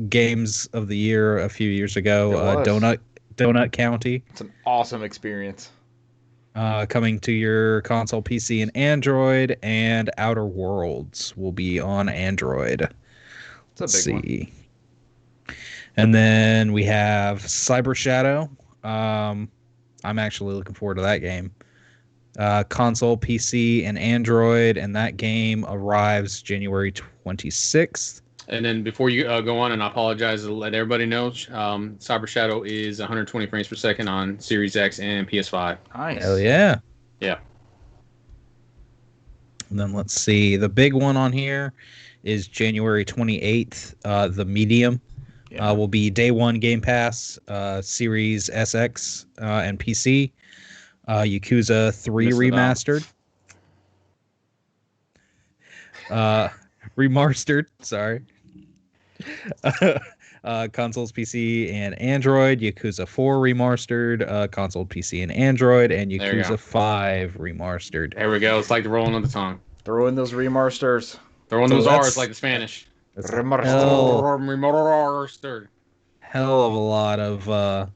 games of the year a few years ago. Donut County. It's an awesome experience. Coming to your console, PC, and Android, and Outer Worlds will be on Android. It's a big one. And then we have Cyber Shadow. I'm actually looking forward to that game. Console, PC, and Android, and that game arrives January 26th. And then before you go on, and I apologize to let everybody know, Cyber Shadow is 120 frames per second on Series X and PS5. Nice. Hell yeah. Yeah. And then let's see. The big one on here is January 28th. The Medium will be day one Game Pass, Series SX and PC. Yakuza 3 remastered. Remastered, sorry. Consoles, PC, and Android. Yakuza 4 remastered, console, PC, and Android, and Yakuza 5 remastered. There we go. It's like the rolling of the tongue. Throw in those remasters. Throw in those R's like the Spanish. Remastered. Hell of a lot of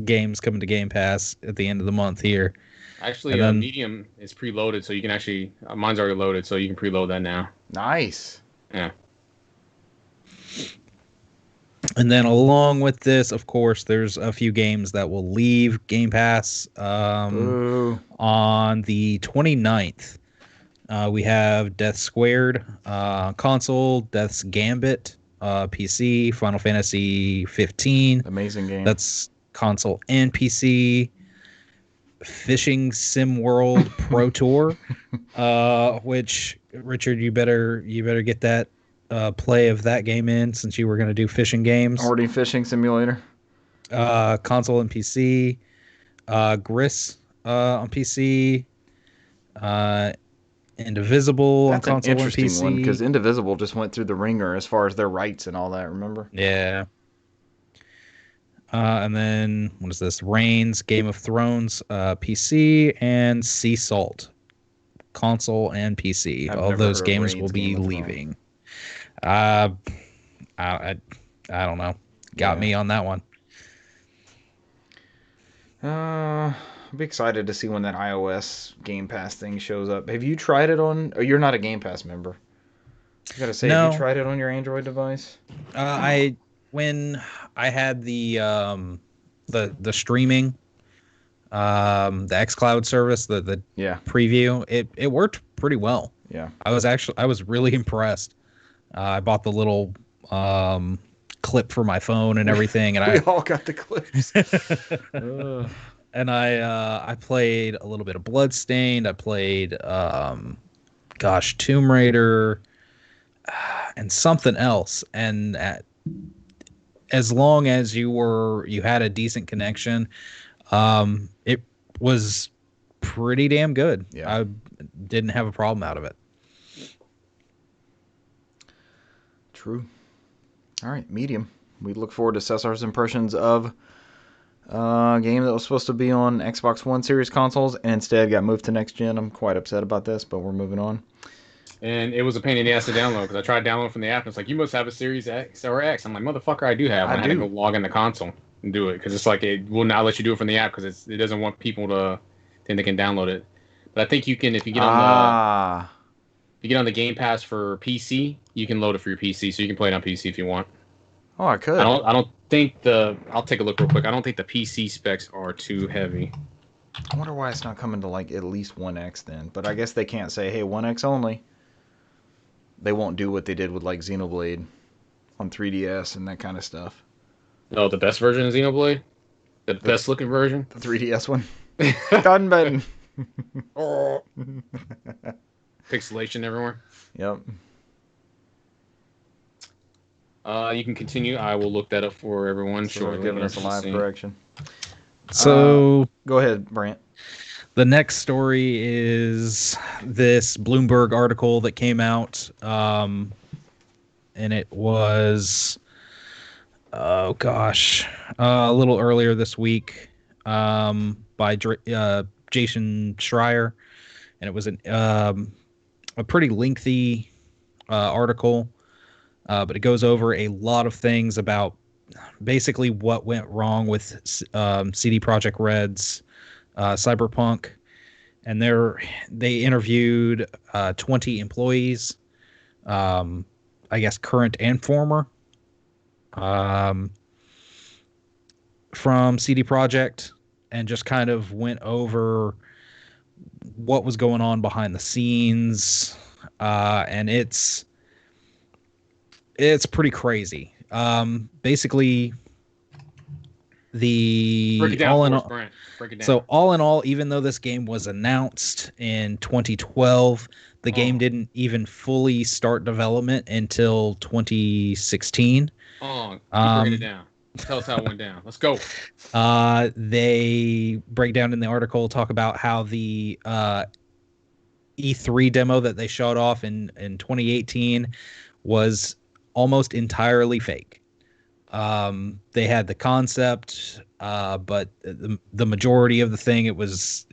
games coming to Game Pass at the end of the month here. Actually, Medium is preloaded, so you can actually... mine's already loaded, so you can preload that now. Nice. Yeah. And then along with this, of course, there's a few games that will leave Game Pass on the 29th. We have Death Squared, console, Death's Gambit, PC, Final Fantasy 15. Amazing game. That's console and PC. Fishing Sim World Pro Tour, which Richard, you better get that play of that game in, since you were going to do fishing games. Already Fishing Simulator. Console and PC. Gris on PC. Indivisible on console and PC. That's an interesting one, because Indivisible just went through the ringer as far as their rights and all that, remember? Yeah. And then, what is this? Reigns, Game of Thrones, PC, and Sea Salt, console and PC. All those games will be leaving. I don't know. Got me on that one. I'll be excited to see when that iOS Game Pass thing shows up. Have you tried it on... Oh, you're not a Game Pass member. I gotta say, no. Have you tried it on your Android device? When I had the streaming, the xCloud service, the preview, it worked pretty well. Yeah, I was really impressed. I bought the little clip for my phone and everything, and we all got the clips. And I played a little bit of Bloodstained. I played Tomb Raider, and something else, and as long as you had a decent connection, it was pretty damn good. Yeah. I didn't have a problem out of it. True. All right, Medium. We look forward to Cesar's impressions of a game that was supposed to be on Xbox One Series consoles and instead got moved to next gen. I'm quite upset about this, but we're moving on. And it was a pain in the ass to download, because I tried downloading from the app, and it's like, you must have a Series X or X. I'm like, motherfucker, I do have one. I had to go log in the console and do it, because it's like, it will not let you do it from the app, because it doesn't want people to think they can download it. But I think you can, if you get on the Game Pass for PC, you can load it for your PC, so you can play it on PC if you want. Oh, I could. I don't think I'll take a look real quick. I don't think the PC specs are too heavy. I wonder why it's not coming to like at least 1X then. But I guess they can't say, hey, 1X only. They won't do what they did with like Xenoblade on 3DS and that kind of stuff. Oh, the best version of Xenoblade? The best looking version? The 3DS one? Done, Ben. Oh. Pixelation everywhere. Yep. You can continue. I will look that up for everyone. Sure, giving us a live correction. So go ahead, Brant. The next story is this Bloomberg article that came out, and it was, a little earlier this week, by Jason Schreier, and it was a pretty lengthy article, but it goes over a lot of things about basically what went wrong with CD Projekt Red's Cyberpunk, and they interviewed 20 employees, I guess current and former, from CD Projekt, and just kind of went over what was going on behind the scenes, and it's It's pretty crazy. Basically, Break it down all in for us, all, Brent. Break it down. so all in all, even though this game was announced in 2012, the game didn't even fully start development until 2016. Keep breaking it down. Tell us how it went down. Let's go. They break down in the article, talk about how the E3 demo that they showed off in 2018 was almost entirely fake. They had the concept, but the majority of the thing, it was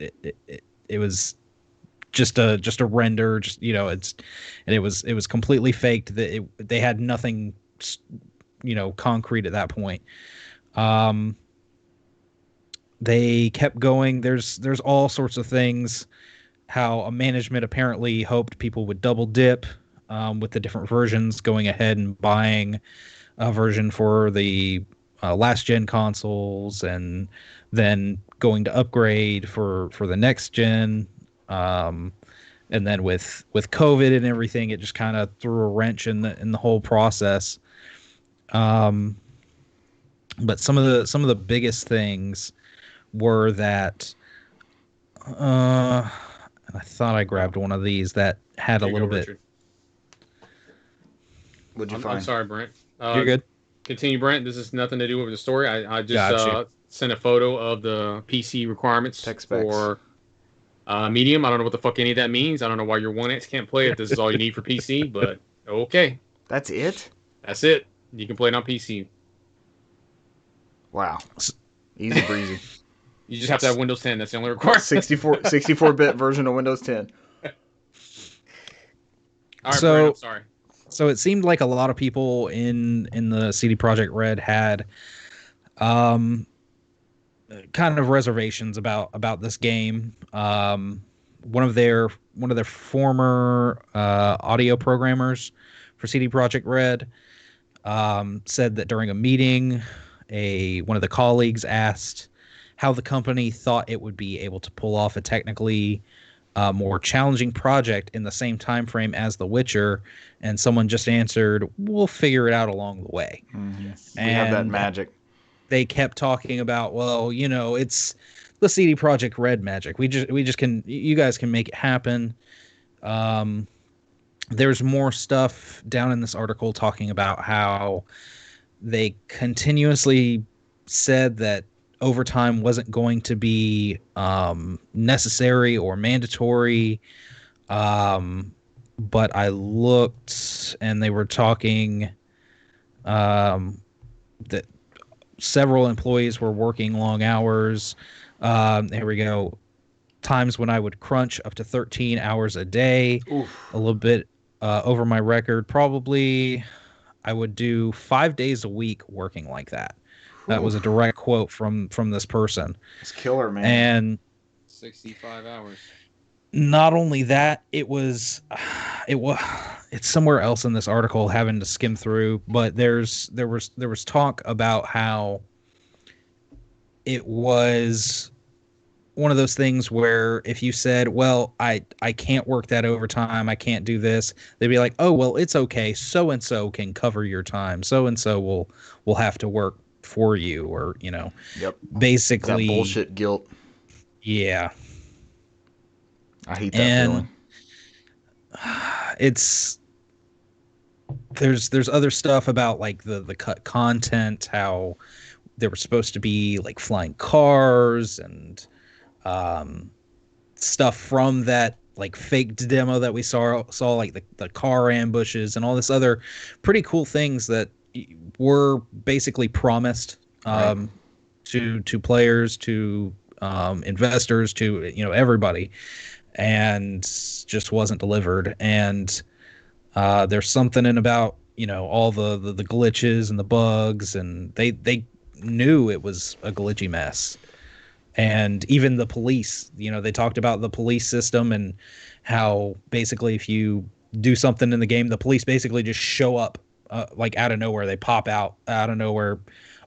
just a render. Just it was completely faked. That they had nothing, concrete at that point. They kept going. There's all sorts of things. How a management apparently hoped people would double dip with the different versions, going ahead and buying a version for the last gen consoles, and then going to upgrade for the next gen. And then with COVID and everything, it just kind of threw a wrench in the whole process. But some of the biggest things were that I thought I grabbed one of these that had a little bit. Richard. What'd you find? I'm sorry, Brent. You're good. Continue, Brent. This has nothing to do with the story. I just sent a photo of the PC requirements for Medium. I don't know what the fuck any of that means. I don't know why your 1X can't play it. This is all you need for PC, but okay. That's it? That's it. You can play it on PC. Wow. Easy breezy. You just have to have Windows 10. That's the only requirement. 64-bit version of Windows 10. All right, So- Brent, I'm sorry. So it seemed like a lot of people in the CD Projekt Red had kind of reservations about this game. One of their former audio programmers for CD Projekt Red said that during a meeting, one of the colleagues asked how the company thought it would be able to pull off a technically more challenging project in the same time frame as The Witcher, and someone just answered, "We'll figure it out along the way." Mm-hmm. We have that magic. They kept talking about, well, it's the CD Projekt Red magic. We just can, you guys can make it happen. There's more stuff down in this article talking about how they continuously said that overtime wasn't going to be necessary or mandatory. But I looked and they were talking that several employees were working long hours. Here we go. Times when I would crunch up to 13 hours a day. Oof. A little bit over my record. Probably I would do 5 days a week working like that. That was a direct quote from this person. It's killer, man. And 65 hours. not only that, it's somewhere else in this article, having to skim through, but there was talk about how it was one of those things where if you said, well, I can't work that overtime, I can't do this, they'd be like, oh, well, it's okay, so and so can cover your time, so and so will have to work for you, or Yep. basically That bullshit guilt. Yeah. I hate that feeling. It's there's other stuff about like the cut content, how there were supposed to be like flying cars and stuff from that like faked demo that we saw like the car ambushes and all this other pretty cool things that were basically promised to players, to investors, to everybody, and just wasn't delivered. And there's something in about all the glitches and the bugs, and they knew it was a glitchy mess. And even the police, they talked about the police system and how basically if you do something in the game, the police basically just show up like out of nowhere. They pop out of nowhere,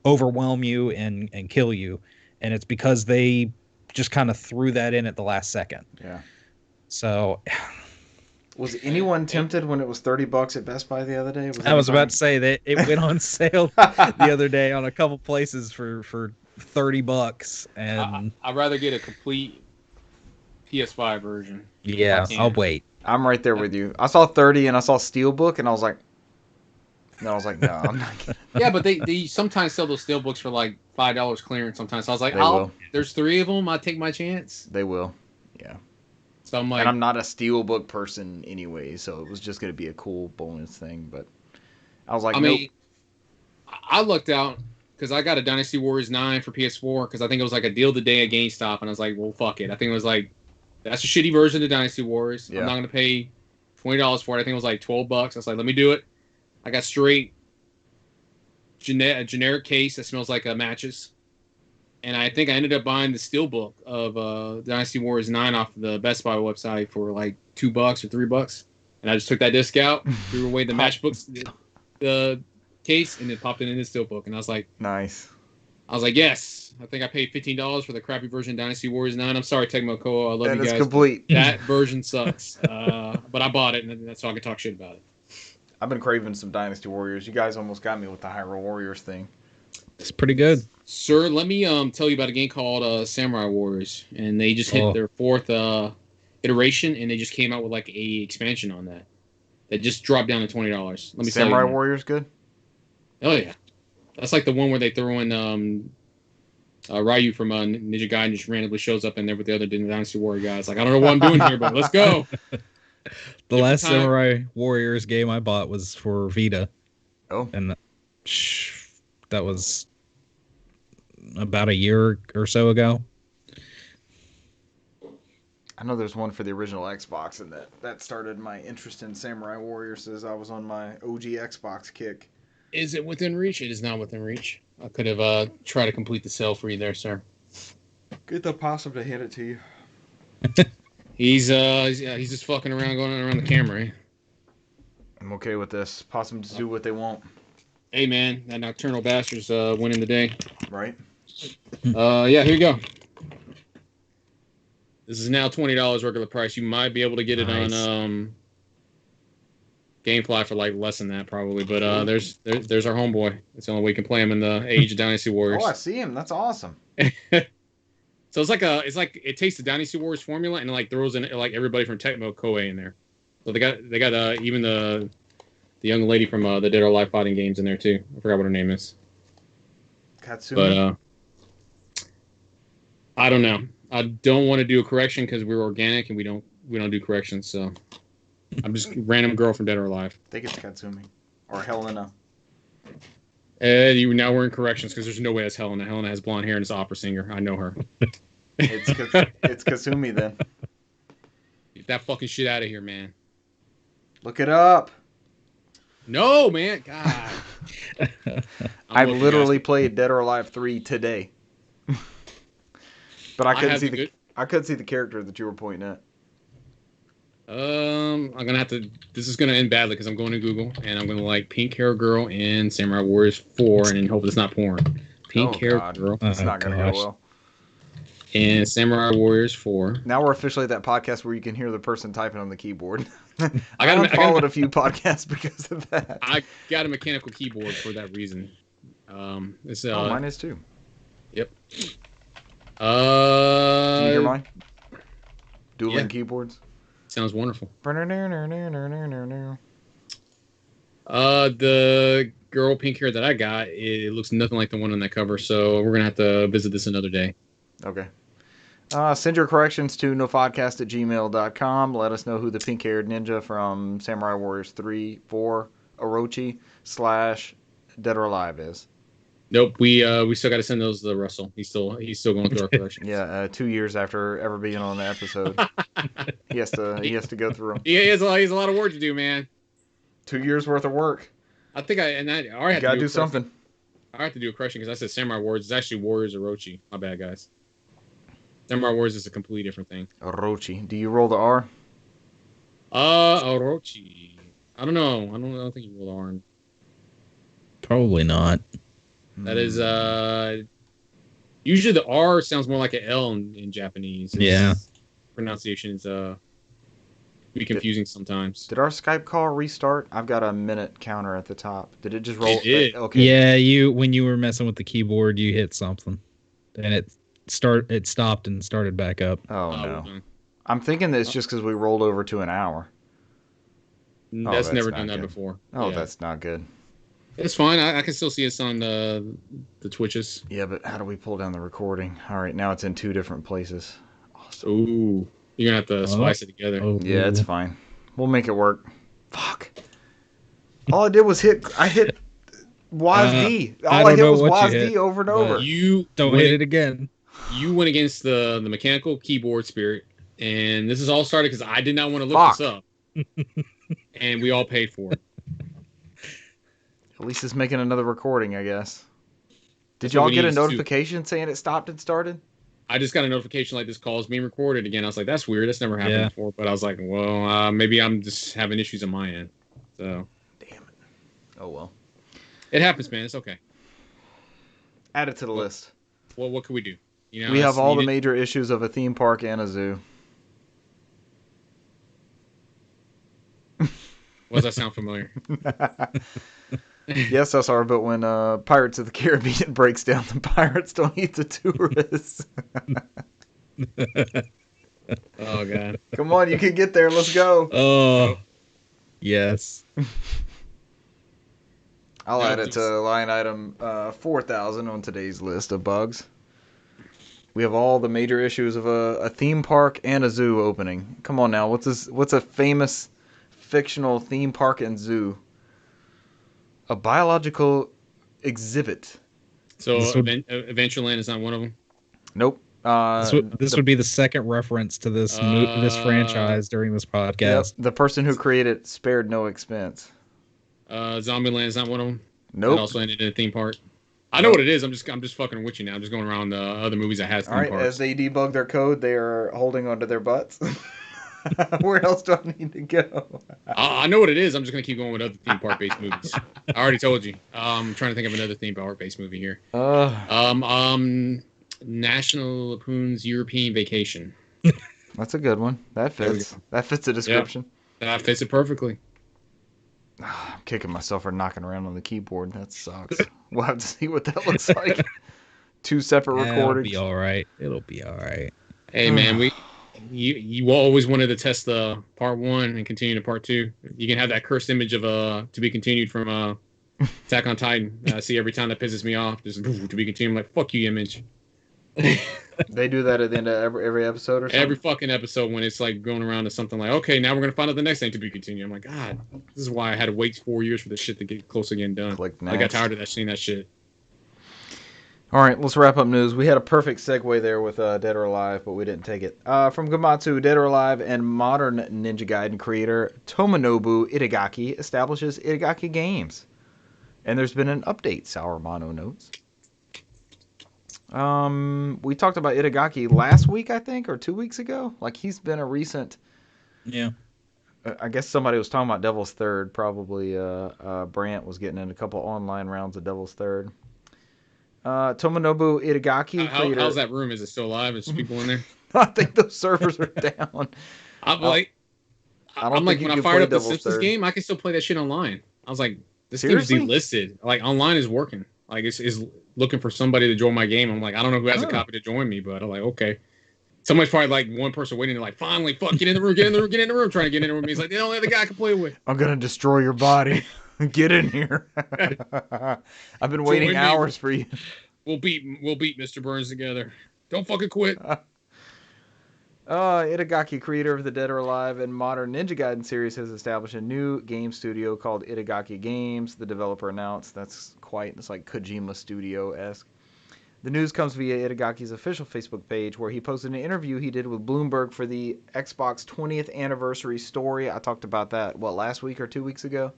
overwhelm you and kill you. And it's because they just kind of threw that in at the last second. Yeah. So Was anyone tempted when it was $30 at Best Buy the other day? I was about to say that it went on sale the other day on a couple places for $30, and I'd rather get a complete PS5 version. yeah, I'll wait. I'm right there with you. I saw 30 and I saw Steelbook and I was like, no, I'm not. Yeah, but they sometimes sell those Steelbooks for like $5 clearance sometimes. So I was like, there's 3 of them. I'll take my chance. They will. Yeah. So I'm like, and I'm not a Steelbook person anyway, so it was just going to be a cool bonus thing. But I was like, I mean, I lucked out because I got a Dynasty Warriors 9 for PS4 because I think it was like a deal of the day at GameStop, and I was like, well, fuck it. I think it was like, that's a shitty version of Dynasty Warriors. Yeah. I'm not going to pay $20 for it. I think it was like $12. I was like, let me do it. I got straight a generic case that smells like matches. And I think I ended up buying the Steelbook of Dynasty Warriors 9 off the Best Buy website for like $2 or $3. And I just took that disc out, threw away the matchbooks, the case, and then popped it in the Steelbook. And I was like, nice. I was like, yes. I think I paid $15 for the crappy version of Dynasty Warriors 9. I'm sorry, Tecmo Koa. I love you guys. It's complete. That version sucks. But I bought it, and that's so I can talk shit about it. I've been craving some Dynasty Warriors. You guys almost got me with the Hyrule Warriors thing. It's pretty good. Sir, let me tell you about a game called Samurai Warriors. And they just hit their 4th iteration, and they just came out with like a expansion on that. They just dropped down to $20. Let me Samurai tell you. Warriors good? Oh, yeah. That's like the one where they throw in Ryu from Ninja Gaiden just randomly shows up in there with the other Dynasty Warrior guys. Like, I don't know what I'm doing here, but let's go. The last Samurai Warriors game I bought was for Vita. Oh. And that was about a year or so ago. I know there's one for the original Xbox, and that started my interest in Samurai Warriors as I was on my OG Xbox kick. Is it within reach? It is not within reach. I could have tried to complete the sale for you there, sir. Get the possum to hit it to you. He's just fucking around, going around the camera. Eh? I'm okay with this. Possums do what they want. Hey man, that nocturnal bastard's winning the day. Right. Yeah, here you go. This is now $20 regular price. You might be able to get it on GameFly for like less than that probably. But there's our homeboy. It's the only way we can play him in the Age of Dynasty Warriors. Oh, I see him. That's awesome. So it's like it takes the Dynasty Warriors formula and like throws in like everybody from Tecmo Koei in there. So they got even the young lady from the Dead or Alive fighting games in there too. I forgot what her name is. Katsumi. But I don't know. I don't want to do a correction because we're organic and we don't do corrections. So I'm just random girl from Dead or Alive. I think it's Katsumi or Helena. Now we're in corrections because there's no way that's Helena. Helena has blonde hair and is an opera singer. I know her. It's Kasumi then. Get that fucking shit out of here, man. Look it up. No, man. God. I literally played Dead or Alive 3 today. But I couldn't see the character that you were pointing at. I'm gonna have to. This is gonna end badly because I'm going to Google and I'm gonna like Pink Hair Girl and Samurai Warriors 4 and hope it's not porn. Pink Hair Girl. It's not gonna go well. And Samurai Warriors 4. Now we're officially that podcast where you can hear the person typing on the keyboard. I followed a few podcasts because of that. I got a mechanical keyboard for that reason. Mine is too. Yep. Can you hear mine? Dueling keyboards. Sounds wonderful. The girl pink hair that I got, it looks nothing like the one on that cover, so we're gonna have to visit this another day. Okay. Send your corrections to nofodcast@gmail.com. Let us know who the pink-haired ninja from Samurai Warriors 3-4 Orochi / Dead or Alive is. Nope, we still got to send those to Russell. He's still going through our corrections. Yeah, 2 years after ever being on the episode, he has to go through them. Yeah, he has a lot of work to do, man. 2 years worth of work. I think I already have to do something. something. I have to do a correction because I said Samurai Warriors. It's actually Warriors Orochi. My bad, guys. Samurai Warriors is a completely different thing. Orochi. Do you roll the R? Orochi. I don't know. I don't think you roll the R. Probably not. That is usually the R sounds more like an L in Japanese. Yeah. Pronunciation is Be confusing sometimes. Did our Skype call restart? I've got a minute counter at the top. Did it just roll? It did. Okay. Yeah, when you were messing with the keyboard, you hit something, and it stopped and started back up. Oh no. Okay. I'm thinking that it's just because we rolled over to an hour. That's never done not that good. before. Oh, yeah. That's not good. It's fine. I can still see us on the Twitches. Yeah, but how do we pull down the recording? All right, now it's in 2 different places. Awesome. Ooh, you're gonna have to splice it together. Oh, Yeah, it's fine. We'll make it work. Fuck. All I did was hit WASD. All I hit was WASD over and over. You don't hit it again. You went against the mechanical keyboard spirit, and this is all started because I did not want to look this up, and we all paid for it. At least it's making another recording, I guess. Did y'all get a notification saying it stopped and started? I just got a notification like this call is being recorded again. I was like, that's weird. That's never happened before. But I was like, well, maybe I'm just having issues on my end. So. Damn it. Oh, well. It happens, man. It's okay. Add it to the list. Well, what can we do? You know, we have all the major issues of a theme park and a zoo. Does that sound familiar? Yes, SR, but when Pirates of the Caribbean breaks down, the pirates don't eat the tourists. Oh, God. Come on, you can get there. Let's go. Oh, yes. I'll add it to line item 4,000 on today's list of bugs. We have all the major issues of a theme park and a zoo opening. Come on now, what's a famous fictional theme park and zoo? A biological exhibit. So Adventureland is not one of them? Nope. This would be the second reference to this franchise during this podcast. Yep, the person who created it spared no expense. Zombieland is not one of them? Nope. It also ended in a theme park? I know what it is. I'm just fucking with you now. I'm just going around the other movies that has theme parks. All right, as they debug their code, they are holding onto their butts. Where else do I need to go? I know what it is. I'm just going to keep going with other theme park-based movies. I already told you. I'm trying to think of another theme park-based movie here. National Lampoon's European Vacation. That's a good one. That fits. That fits the description. Yep. That fits it perfectly. I'm kicking myself for knocking around on the keyboard. That sucks. We'll have to see what that looks like. 2 separate recordings. It'll be all right. Hey, man, you always wanted to test the part 1 and continue to part 2. You can have that cursed image of to be continued from Attack on Titan. I see every time that pisses me off. Just to be continued. I'm like, fuck you, image. They do that at the end of every episode or something? Every fucking episode when it's like going around to something like, okay, now we're going to find out the next thing to be continued. I'm like, God, this is why I had to wait 4 years for this shit to get close to getting done. I got tired of seeing that shit. All right, let's wrap up news. We had a perfect segue there with Dead or Alive, but we didn't take it. From Gamatsu, Dead or Alive and modern Ninja Gaiden creator Tomonobu Itagaki establishes Itagaki Games. And there's been an update, Sourmano notes. We talked about Itagaki last week, I think, or 2 weeks ago. Like, he's been a recent... Yeah. I guess somebody was talking about Devil's Third. Probably Brant was getting in a couple online rounds of Devil's Third. Tomonobu Itagaki. How's that room? Is it still alive? Is people in there? I think those servers are down. I'm like, when I fired up the Simpsons game, I can still play that shit online. I was like, this game's delisted. Like, online is working. Like, it's looking for somebody to join my game. I'm like, I don't know who has a copy to join me, but I'm like, okay. Somebody's probably like one person waiting to like, finally, fuck, get in the room, trying to get in the room. He's like, the only other guy I can play with. I'm going to destroy your body. Get in here. I've been waiting hours for you. We'll beat Mr. Burns together. Don't fucking quit. Itagaki, creator of the Dead or Alive and modern Ninja Gaiden series, has established a new game studio called Itagaki Games. The developer announced. It's like Kojima Studio-esque. The news comes via Itagaki's official Facebook page, where he posted an interview he did with Bloomberg for the Xbox 20th anniversary story. I talked about that, last week or 2 weeks ago?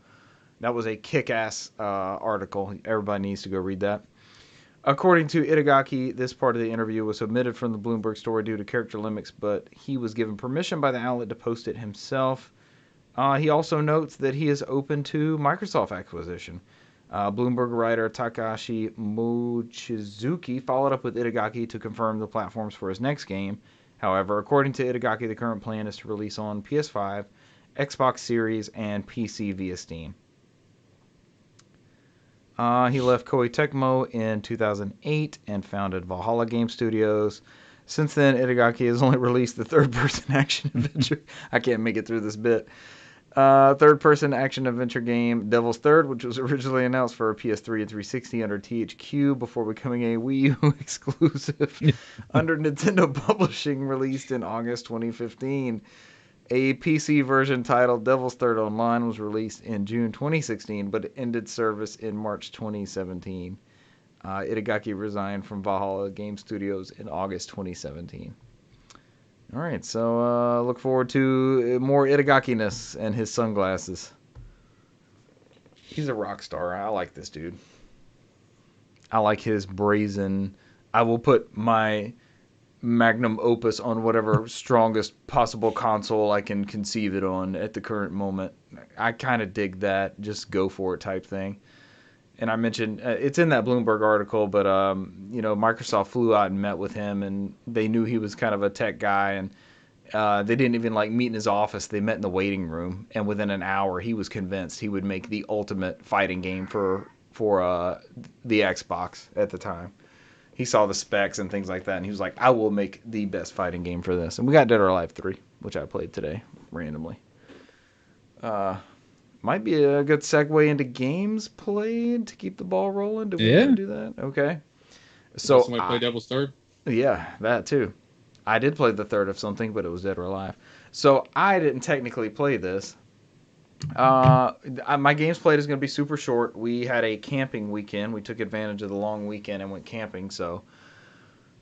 That was a kick-ass article. Everybody needs to go read that. According to Itagaki, this part of the interview was omitted from the Bloomberg story due to character limits, but he was given permission by the outlet to post it himself. He also notes that he is open to Microsoft acquisition. Bloomberg writer Takashi Mochizuki followed up with Itagaki to confirm the platforms for his next game. However, according to Itagaki, the current plan is to release on PS5, Xbox Series, and PC via Steam. He left Koei Tecmo in 2008 and founded Valhalla Game Studios. Since then, Itagaki has only released the third-person action adventure. I can't make it through this bit. Third-person action adventure game Devil's Third, which was originally announced for PS3 and 360 under THQ before becoming a Wii U exclusive under Nintendo Publishing, released in August 2015. A PC version titled Devil's Third Online was released in June 2016, but it ended service in March 2017. Itagaki resigned from Valhalla Game Studios in August 2017. All right, so look forward to more Itagaki-ness and his sunglasses. He's a rock star. I like this dude. I like his brazen, I will put my magnum opus on whatever strongest possible console I can conceive it on at the current moment. I kind of dig that, just go for it type thing. And I mentioned, it's in that Bloomberg article, but Microsoft flew out and met with him, and they knew he was kind of a tech guy, and they didn't even meet in his office. They met in the waiting room, and within an hour, he was convinced he would make the ultimate fighting game for the Xbox at the time. He saw the specs and things like that, and he was like, I will make the best fighting game for this. And we got Dead or Alive 3, which I played today, randomly. Might be a good segue into games played to keep the ball rolling. Do we want to do that? Okay. So somebody play Devil's Third? Yeah, that too. I did play the third of something, but it was Dead or Alive. So I didn't technically play this. My games played is going to be super short. We had a camping weekend. We took advantage of the long weekend and went camping. So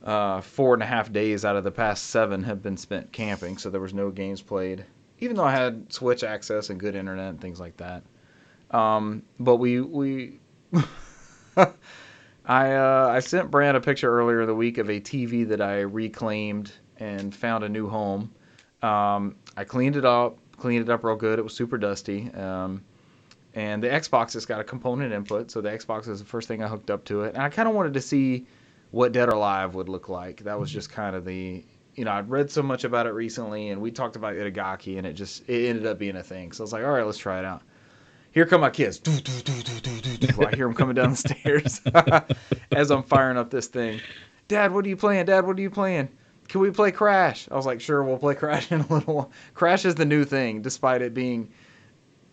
4.5 days out of the past 7 have been spent camping. So there was no games played, even though I had Switch access and good internet and things like that. But we I sent Brand a picture earlier in the week of a TV that I reclaimed and found a new home. I cleaned it up real good. It was super dusty. And the Xbox has got a component input, so the Xbox is the first thing I hooked up to it. And I kind of wanted to see what Dead or Alive would look like. That was just kind of the, I'd read so much about it recently, and we talked about Itagaki, and it ended up being a thing. So I was like, all right, let's try it out. Here come my kids. I hear them coming down the stairs as I'm firing up this thing. Dad, what are you playing? Dad, what are you playing? Can we play Crash? I was like, sure, we'll play Crash in a little while. Crash is the new thing, despite it being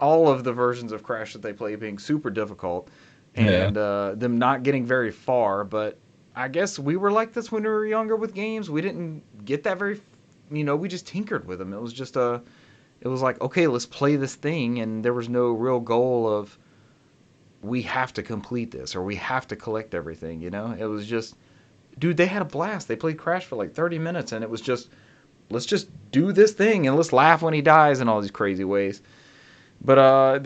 all of the versions of Crash that they play being super difficult and them not getting very far. But I guess we were like this when we were younger with games. We didn't get that very, we just tinkered with them. It was just it was like, okay, let's play this thing. And there was no real goal of, we have to complete this or we have to collect everything, It was just, dude, they had a blast. They played Crash for 30 minutes, and it was just, let's just do this thing, and let's laugh when he dies in all these crazy ways. But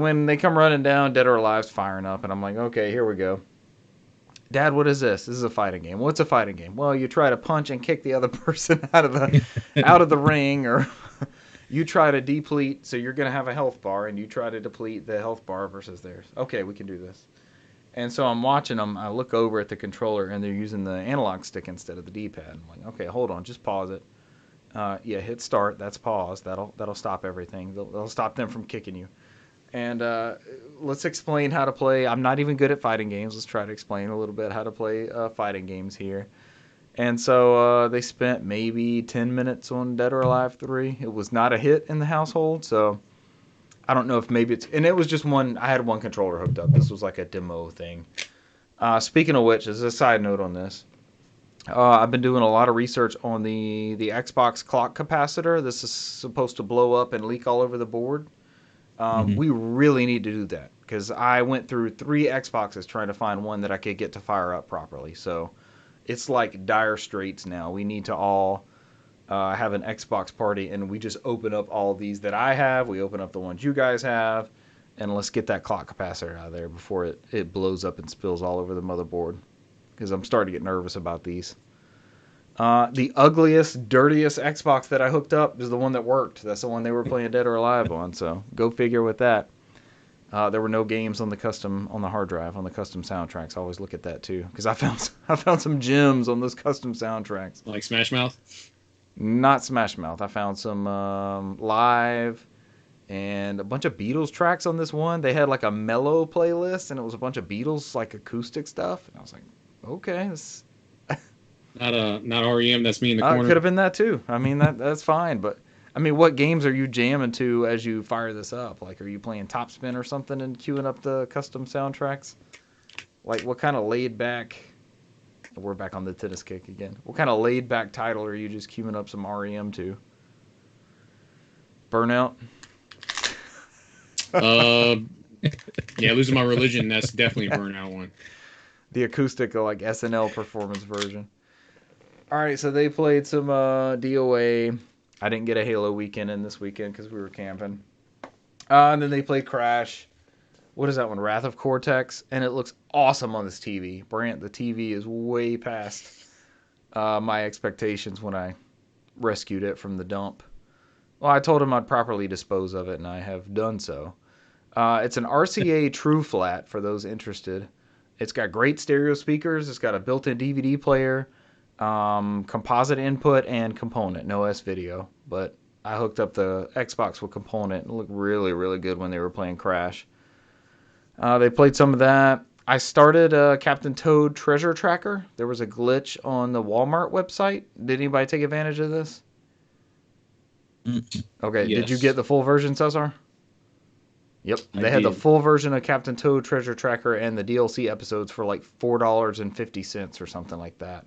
when they come running down, Dead or Alive's firing up, and I'm like, okay, here we go. Dad, what is this? This is a fighting game. What's a fighting game? Well, you try to punch and kick the other person out of the ring, or you try to deplete, so you're going to have a health bar, and you try to deplete the health bar versus theirs. Okay, we can do this. And so I'm watching them. I look over at the controller, and they're using the analog stick instead of the D-pad. I'm like, okay, hold on, just pause it. Hit start. That's pause. That'll stop everything. That'll stop them from kicking you. And let's explain how to play. I'm not even good at fighting games. Let's try to explain a little bit how to play fighting games here. And so they spent maybe 10 minutes on Dead or Alive 3. It was not a hit in the household, so I don't know if maybe it's... And it was just one... I had one controller hooked up. This was like a demo thing. Speaking of which, as a side note on this, I've been doing a lot of research on the Xbox clock capacitor. This is supposed to blow up and leak all over the board. We really need to do that, because I went through 3 Xboxes trying to find one that I could get to fire up properly. So it's like dire straits now. We need to all... have an Xbox party, and we just open up all these that I have. We open up the ones you guys have, and let's get that clock capacitor out of there before it blows up and spills all over the motherboard, because I'm starting to get nervous about these. The ugliest, dirtiest Xbox that I hooked up is the one that worked. That's the one they were playing Dead or Alive on, so go figure with that. There were no games on the hard drive, on the custom soundtracks. I always look at that too, because I found some gems on those custom soundtracks. Like Smash Mouth? Not Smash Mouth. I found some Live and a bunch of Beatles tracks on this one. They had like a mellow playlist, and it was a bunch of Beatles like acoustic stuff. And I was like, okay, this Not REM. That's me in the it corner. could have been that too. I mean, that's fine, but I mean, what games are you jamming to as you fire this up? Like, are you playing Top Spin or something and queuing up the custom soundtracks? Like, what kind of laid back? We're back on the tennis kick again. What kind of laid back title are you just queuing up some REM to? Burnout. Yeah, Losing My Religion. That's definitely a Burnout one. The acoustic, like SNL performance version. All right, so they played some DOA. I didn't get a Halo weekend in this weekend because we were camping. And then they played Crash. What is that one? Wrath of Cortex. And it looks awesome on this TV. Brant, the TV is way past my expectations when I rescued it from the dump. Well, I told him I'd properly dispose of it, and I have done so. It's an RCA True Flat for those interested. It's got great stereo speakers. It's got a built-in DVD player, composite input, and component. No S-video, but I hooked up the Xbox with component. It looked really, really good when they were playing Crash. They played some of that. I started Captain Toad Treasure Tracker. There was a glitch on the Walmart website. Did anybody take advantage of this? Okay, Yes. Did you get the full version, Cesar? Yep, they had the full version of Captain Toad Treasure Tracker and the DLC episodes for like $4.50 or something like that.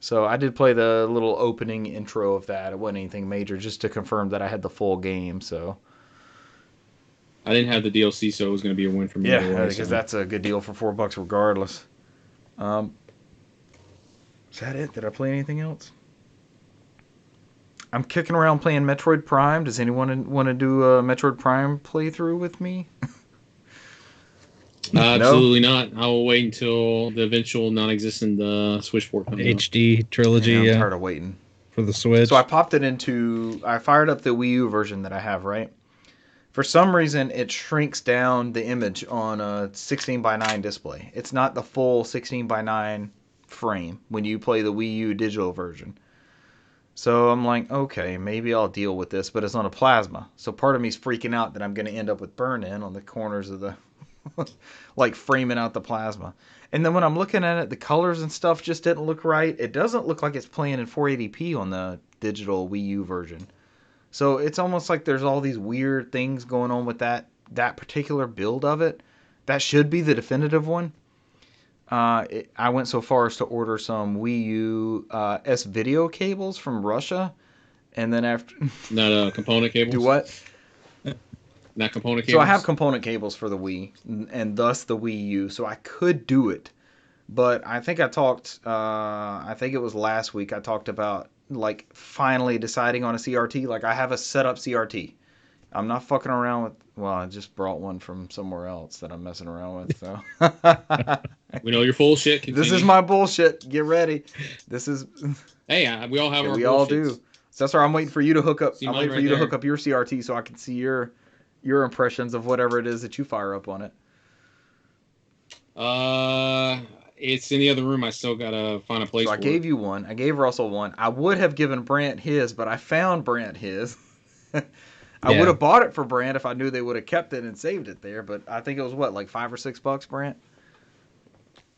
So I did play the little opening intro of that. It wasn't anything major, just to confirm that I had the full game. So I didn't have the DLC, so it was going to be a win for me. yeah, anyway, because so. that's a good deal for $4 regardless. Is that it? Did I play anything else? I'm kicking around playing Metroid Prime. Does anyone want to do a Metroid Prime playthrough with me? Absolutely not. I will wait until the eventual non-existent Switch port comes out. HD trilogy. Yeah, I'm tired of waiting. For the Switch. So I popped it into. I fired up the Wii U version that I have, right? For some reason, it shrinks down the image on a 16:9 display. It's not the full 16:9 frame when you play the Wii U digital version. So I'm like, okay, maybe I'll deal with this, but it's on a plasma. So part of me's freaking out that I'm going to end up with burn-in on the corners of the, like framing out the plasma. And then when I'm looking at it, the colors and stuff just didn't look right. It doesn't look like it's playing in 480p on the digital Wii U version. So it's almost like there's all these weird things going on with that particular build of it. That should be the definitive one. I went so far as to order some Wii U S-video cables from Russia, and then after Not component cables? do what? Not component cables? So I have component cables for the Wii, and thus the Wii U, so I could do it. But I think I talked, I think it was last week, I talked about like finally deciding on a CRT. Like I have a setup CRT. I'm not fucking around with. Well, I just brought one from somewhere else that I'm messing around with. So we know you're full of shit. Continue. This is my bullshit. Get ready. This is. Hey, we all have our. We bullshits. all do. So that's why I'm waiting for you to hook up. See I'm mine waiting for right you to there. hook up your CRT so I can see your impressions of whatever it is that you fire up on it. It's in the other room. I still gotta find a place. So I gave you one. I gave Russell one. I would have given Brant his, but I found Brant his. I would have bought it for Brant if I knew they would have kept it and saved it there. But I think it was what, like $5 or $6, Brant?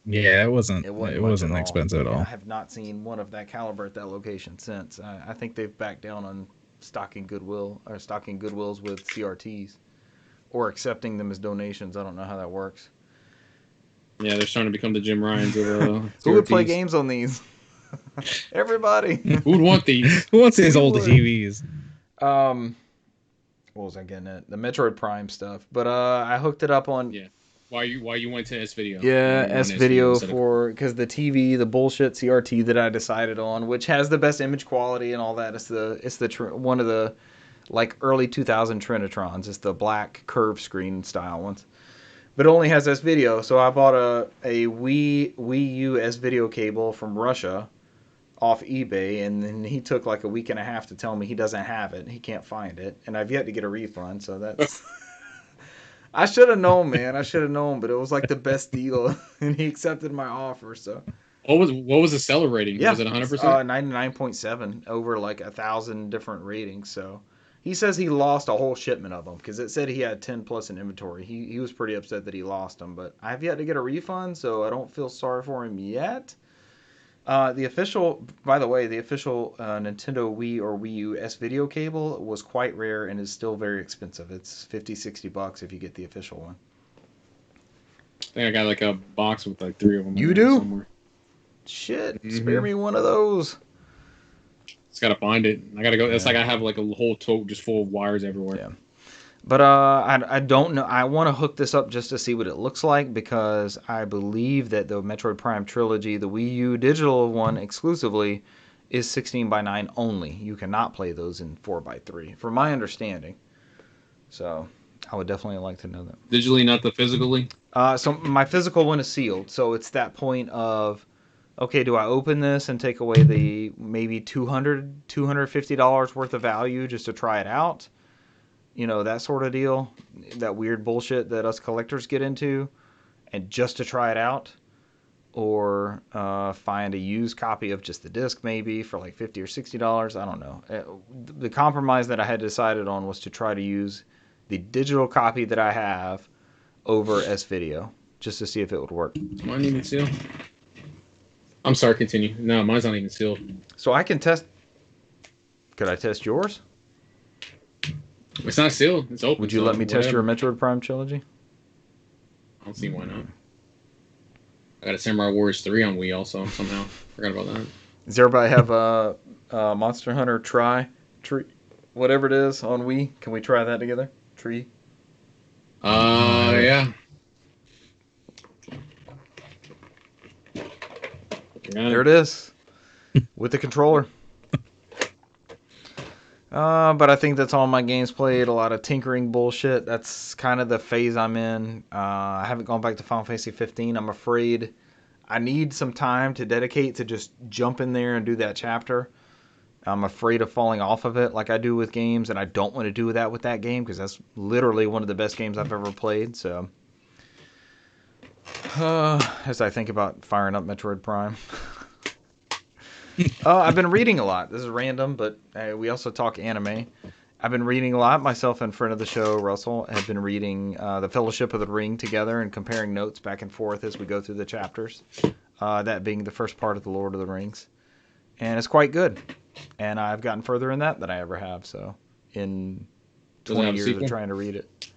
Yeah, it wasn't much expensive at all. I have not seen one of that caliber at that location since. I think they've backed down on stocking Goodwills with CRTs or accepting them as donations. I don't know how that works. Yeah, they're starting to become the Jim Ryans of Who would play CRTs. games on these? Everybody. Who would want these? Who wants these old would. TVs? What was I getting at? The Metroid Prime stuff. But I hooked it up on. Yeah. Why you went to S video? Yeah, S video instead of- for because the TV, the bullshit CRT that I decided on, which has the best image quality and all that. It's the one of the like early 2000 Trinitrons. It's the black curved screen style ones, but it only has S video. So I bought a Wii U S video cable from Russia off eBay, and then he took like a week and a half to tell me he doesn't have it, he can't find it, and I've yet to get a refund. So that's. I should have known, man. I should have known, but it was like the best deal, and he accepted my offer. So, what was the seller rating? yeah, Was it 100%? 99.7 over like 1,000 different ratings. So, He says he lost a whole shipment of them because it said he had 10 plus in inventory. He was pretty upset that he lost them, but I have yet to get a refund, so I don't feel sorry for him yet. The official Nintendo Wii or Wii U S video cable was quite rare and is still very expensive. It's $50-$60 if you get the official one. I think I got like a box with like 3 of them. You do? Somewhere. Shit, spare me one of those. Just gotta find it. I gotta go. It's like I have like a whole tote just full of wires everywhere. Yeah. But I don't know. I want to hook this up just to see what it looks like because I believe that the Metroid Prime trilogy, the Wii U digital one exclusively, is 16:9 only. You cannot play those in 4:3, from my understanding. So I would definitely like to know that. Digitally, not the physically. So my physical one is sealed. So it's that point of, okay, do I open this and take away the maybe $250 worth of value just to try it out? You know, that sort of deal, that weird bullshit that us collectors get into, and just to try it out, or find a used copy of just the disc maybe for like $50 or $60. I don't know. The compromise that I had decided on was to try to use the digital copy that I have over S-Video, just to see if it would work. Is mine even sealed? I'm sorry, continue. No, mine's not even sealed. So I can test. Could I test yours? It's not sealed. It's open. Would you let me test your Metroid Prime trilogy? I don't see why not. I got a Samurai Warriors 3 on Wii also somehow. Forgot about that. Does everybody have a Monster Hunter Tree, whatever it is, on Wii? Can we try that together? Tree? Yeah. There it is. With the controller. But I think that's all my games played. A lot of tinkering bullshit. That's kind of the phase I'm in. I haven't gone back to Final Fantasy 15. I'm afraid I need some time to dedicate to just jump in there and do that chapter. I'm afraid of falling off of it like I do with games, and I don't want to do that with that game because that's literally one of the best games I've ever played. So, as I think about firing up Metroid Prime. I've been reading a lot. This is random, but we also talk anime. I've been reading a lot. Myself and friend of the show, Russell, have been reading The Fellowship of the Ring together and comparing notes back and forth as we go through the chapters. That being the first part of The Lord of the Rings. And it's quite good. And I've gotten further in that than I ever have. So, in 20 years of trying to read it.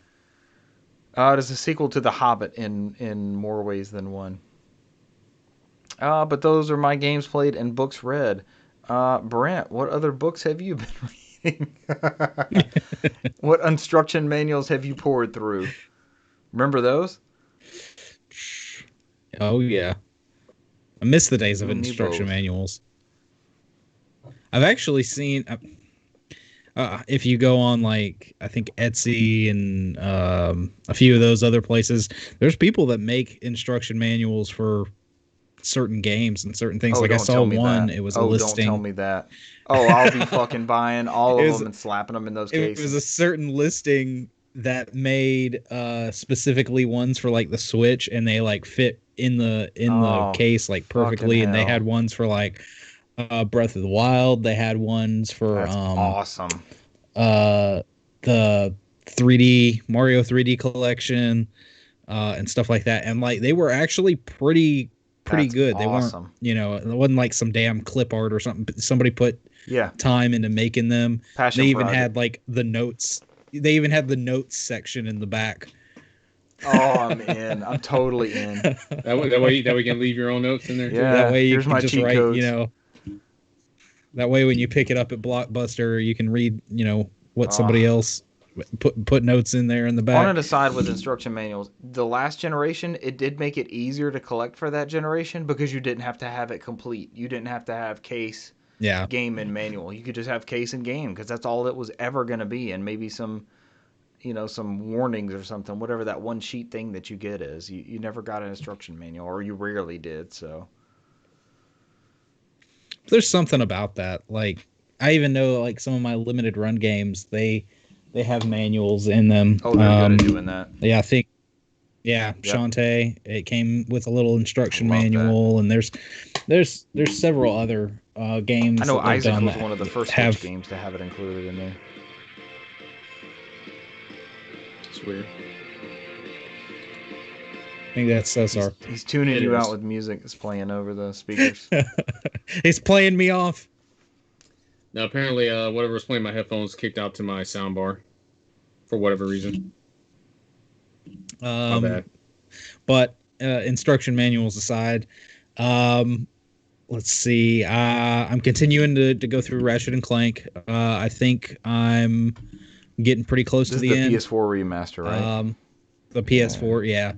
It is a sequel to The Hobbit in more ways than one. But those are my games played and books read. Brent, what other books have you been reading? What instruction manuals have you poured through? Remember those? Oh, yeah. I miss the days of instruction manuals. I've actually seen, if you go on, like, I think Etsy and a few of those other places, there's people that make instruction manuals for certain games and certain things. Like I saw one, it was a listing. Don't tell me that. Oh, I'll be fucking buying all of them and slapping them in those cases. It was a certain listing that made specifically ones for like the Switch, and they like fit in the case like perfectly. And they had ones for like Breath of the Wild. They had ones for awesome. The 3D Mario 3D collection and stuff like that. And like they were actually pretty good. They weren't, it wasn't like some damn clip art or something. Somebody put time into making them. They even had like the notes. They even had the notes section in the back. Oh, I'm in. I'm totally in. That way you can leave your own notes in there too. Yeah, that way you can just write, codes. That way when you pick it up at Blockbuster, you can read, what somebody else put notes in there in the back. On an aside with instruction manuals, the last generation, it did make it easier to collect for that generation because you didn't have to have it complete. You didn't have to have case, game, and manual. You could just have case and game because that's all it was ever going to be, and maybe some warnings or something, whatever that one sheet thing that you get is. You never got an instruction manual, or you rarely did, so. There's something about that. Like, I even know, like, some of my limited run games, they have manuals in them. Oh, they're good at doing that. Yeah, I think. Yeah, yep. Shantae. It came with a little instruction manual, and there's several other games. I know Isaac was one of the first games to have it included in there. That's weird. I think that's our. He's tuning It you is. out with music that's playing over the speakers. He's playing me off. Now, apparently, whatever was playing my headphones kicked out to my soundbar for whatever reason. My bad. But instruction manuals aside, let's see. I'm continuing to go through Ratchet and Clank. I think I'm getting pretty close to the end. This is the PS4 remaster, right? The PS4, yeah.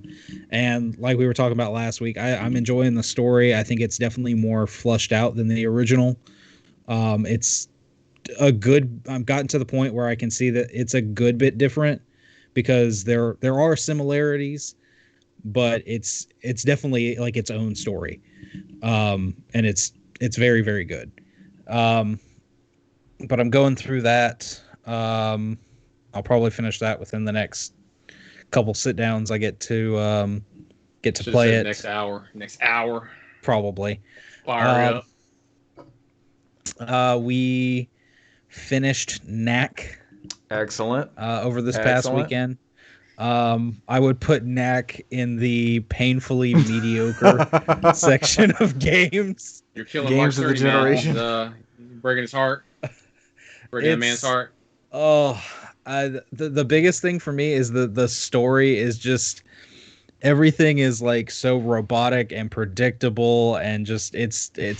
And like we were talking about last week, I'm enjoying the story. I think it's definitely more flushed out than the original. It's a good. I've gotten to the point where I can see that it's a good bit different because there are similarities, but it's definitely like its own story. And it's very, very good. But I'm going through that. I'll probably finish that within the next couple sit downs. I get to play it next hour. Probably. Fire up. We finished Knack. Excellent. Over this past weekend. I would put Knack in the painfully mediocre section of games. You're killing Games Mark of the Cerny, generation. man. Breaking his heart. Breaking a man's heart. Oh, the biggest thing for me is the story is just everything is like so robotic and predictable and just the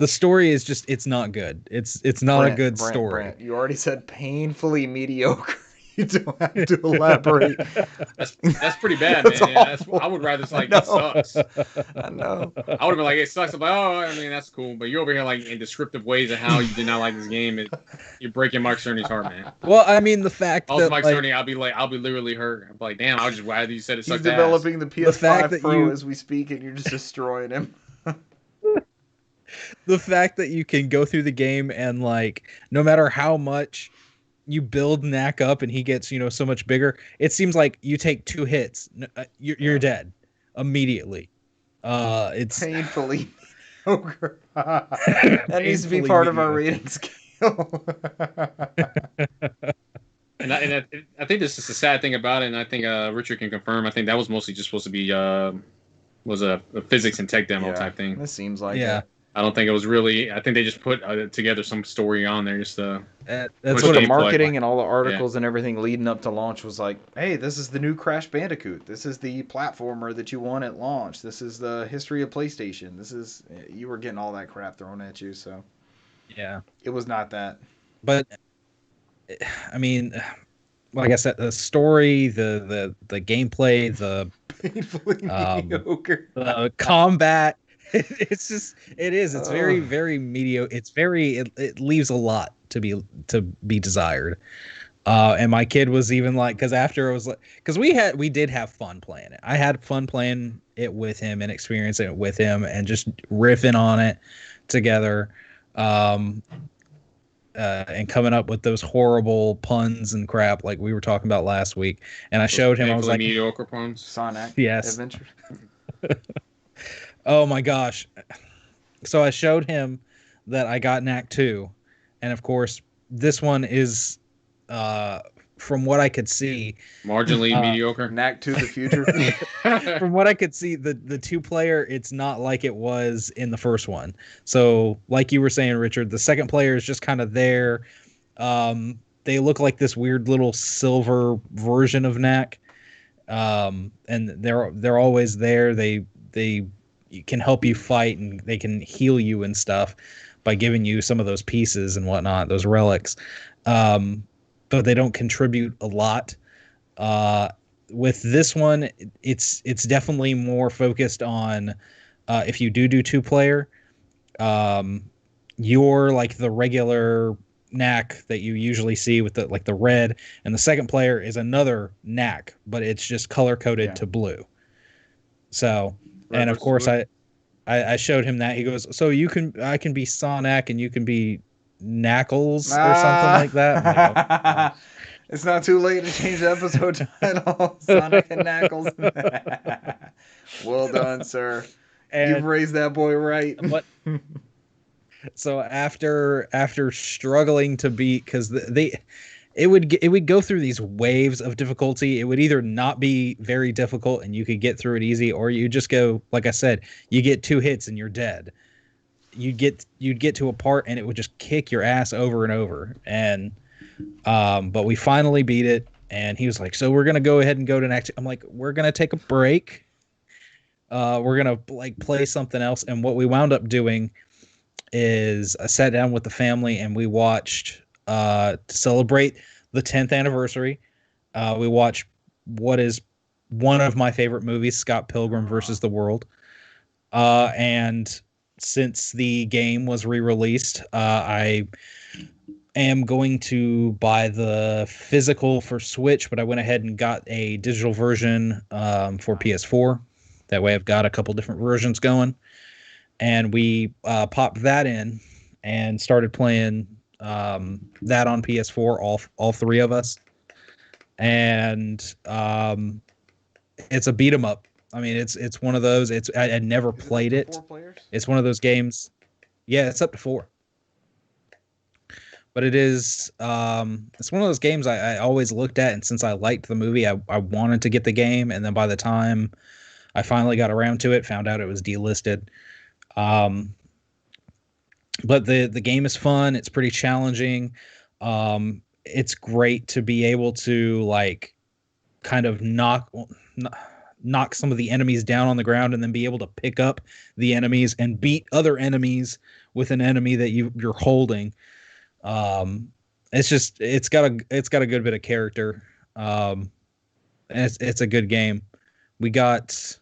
story is just it's not good. It's not a good story. Brent, you already said painfully mediocre. You don't have to elaborate. That's pretty bad, man. Yeah, I would rather say like it sucks. I know. I would have been like it sucks. I'm like, oh, I mean that's cool, but you're over here like in descriptive ways of how you did not like this game. You're breaking Mark Cerny's heart, man. Well, I mean the fact also, that Mike Cerny, I'll be literally hurt. I'm like, damn, I was just glad that you said it sucked. He's developing the PS5 Pro as we speak, and you're just destroying him. The fact that you can go through the game and like no matter how much you build Knack up and he gets so much bigger, it seems like you take 2 hits, you're dead immediately. It's painfully mediocre. That needs to be part of our rating scale. And I think this is the sad thing about it, and I think Richard can confirm. I think that was mostly just supposed to be was a physics and tech demo type thing. This seems like it. I don't think it was really. I think they just put together some story on there just to. That's what the marketing and all the articles and everything leading up to launch was like. Hey, this is the new Crash Bandicoot. This is the platformer that you want at launch. This is the history of PlayStation. You were getting all that crap thrown at you. So. Yeah. It was not that. But, I mean, like I said, the story, the gameplay, the painfully mediocre, the combat. It's very, very mediocre. It leaves a lot to be desired. And my kid was even like, because after it was like, because we did have fun playing it. I had fun playing it with him and experiencing it with him and just riffing on it together. And coming up with those horrible puns and crap like we were talking about last week. And I showed him, I was like, mediocre puns. Sonic Adventure. Oh my gosh. So I showed him that I got Knack 2. And of course, this one is, from what I could see, marginally mediocre. Knack 2 the future. From what I could see, the 2-player, it's not like it was in the first one. So like you were saying, Richard, the second player is just kind of there. They look like this weird little silver version of Knack. And they're always there. They can help you fight and they can heal you and stuff by giving you some of those pieces and whatnot, those relics. But they don't contribute a lot. With this one, it's definitely more focused on if you do 2-player, you're like the regular Knack that you usually see with the red, and the second player is another Knack, but it's just color coded to blue. So, and of course I showed him that. He goes, so I can be Sonic and you can be Knackles or something like that. No. It's not too late to change the episode title. Sonic and Knackles. Well done, sir. And you've raised that boy right. But, so after struggling to beat, because it would go through these waves of difficulty. It would either not be very difficult and you could get through it easy, or you just go, like I said, you get 2 hits and you're dead. You'd get to a part and it would just kick your ass over and over. And but we finally beat it, and he was like, so we're gonna go ahead and go to next. I'm like, we're gonna take a break. We're gonna like play something else. And what we wound up doing is I sat down with the family and we watched to celebrate the 10th anniversary. We watched what is one of my favorite movies, Scott Pilgrim versus the World. And since the game was re-released, I am going to buy the physical for Switch, but I went ahead and got a digital version for PS4. That way I've got a couple different versions going. And we popped that in and started playing that on PS4, all 3 of us. And it's a beat 'em up. I mean, it's one of those. I never played it. 4 players? It's one of those games. Yeah, it's up to 4. But it is it's one of those games I always looked at, and since I liked the movie, I wanted to get the game, and then by the time I finally got around to it, found out it was delisted. But the game is fun. It's pretty challenging. It's great to be able to like kind of knock some of the enemies down on the ground and then be able to pick up the enemies and beat other enemies with an enemy that you're holding. It's got a good bit of character. And it's a good game. We got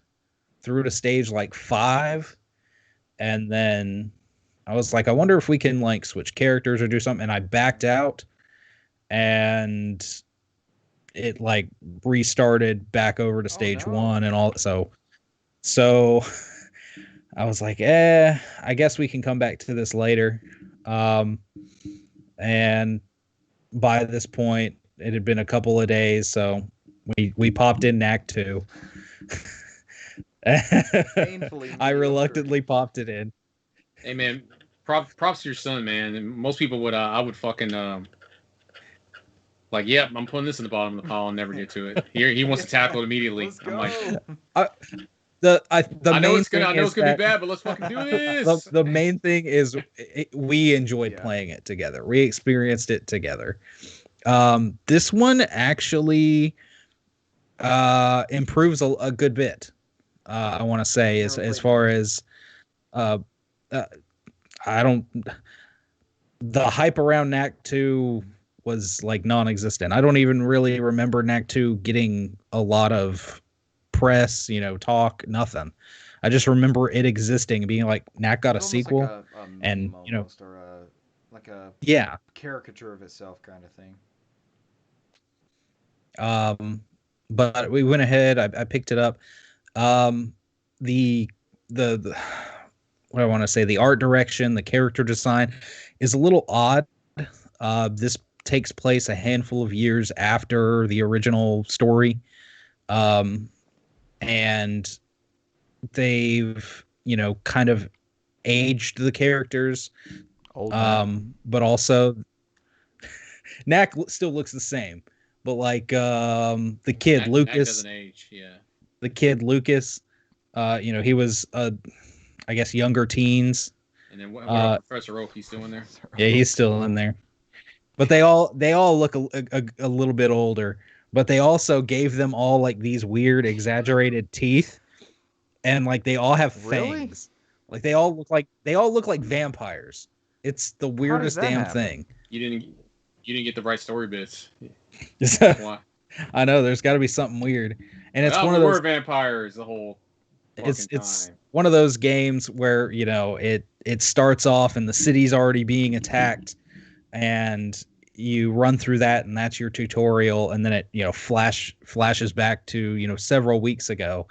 through to stage like 5, and then I was like, I wonder if we can like switch characters or do something, and I backed out, and it like restarted back over to stage 1 and all. So I was like, I guess we can come back to this later. And by this point, it had been a couple of days, so we popped in Act 2. Painfully I reluctantly popped it in. Hey man, props to your son, man. And most people would I would fucking like, yep, I'm putting this in the bottom of the pile and never get to it. He wants to tackle it immediately. Let's I'm go. like, I know it's gonna be bad, but let's fucking do this. The main thing is we enjoyed playing it together. We experienced it together. This one actually improves a good bit. I want to say as far as the hype around Knack 2 was like non-existent. I don't even really remember Knack 2 getting a lot of press, talk, nothing. I just remember it existing, being like, Knack got a sequel, like a and or like a caricature of itself kind of thing. But we went ahead. I picked it up. The what I want to say, the art direction, the character design is a little odd. This takes place a handful of years after the original story. And they've, kind of aged the characters. But also Knack still looks the same. But like the kid Knack Lucas doesn't age, yeah. The kid Lucas, he was I guess younger teens. And then what about Professor Oak? He's still in there? Yeah, he's still in there. But they all look a little bit older. But they also gave them all like these weird exaggerated teeth, and like they all have fangs. Like they all look like vampires. It's the weirdest damn thing. You didn't get the right story bits. Why? I know there's got to be something weird, and it's one of those. We're vampires the whole. It's one of those games where it starts off and the city's already being attacked, and you run through that, and that's your tutorial, and then it flashes back to several weeks ago,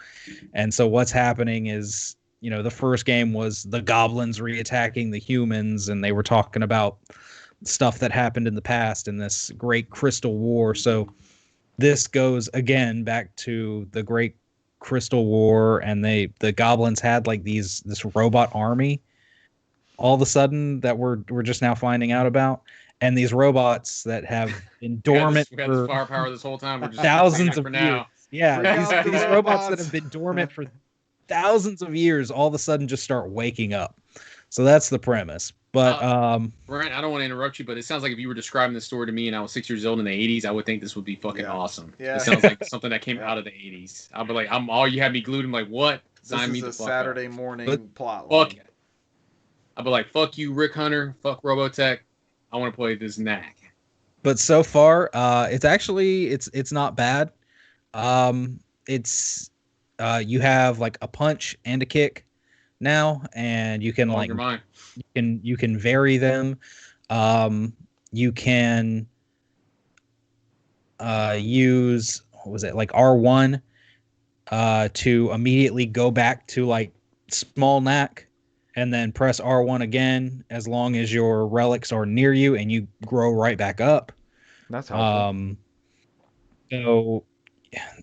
and so what's happening is the first game was the goblins reattacking the humans, and they were talking about stuff that happened in the past in this great crystal war. So this goes again back to the great crystal war, and the goblins had like this robot army all of a sudden that we're just now finding out about. And these robots that have been dormant we got for this firepower this whole time. We're just thousands saving it of for years. now. Yeah, Bring out the these robots that robots. have been dormant for thousands of years all of a sudden just start waking up. So that's the premise. But Brent, I don't want to interrupt you, but it sounds like if you were describing this story to me and I was 6 years old in the 80s, I would think this would be fucking awesome. Yeah. It sounds like something that came out of the 80s. I'll be like, you had me glued. I'm like, what? This is a Saturday morning plot Fuck line. it. I'll be like, fuck you, Rick Hunter. Fuck Robotech. I want to play this knack. But so far, it's actually it's not bad. It's you have like a punch and a kick now, and you can like you can vary them. You can use, what was it, like R1 to immediately go back to like small knack, and then press R1 again as long as your relics are near you, and you grow right back up. That's helpful. So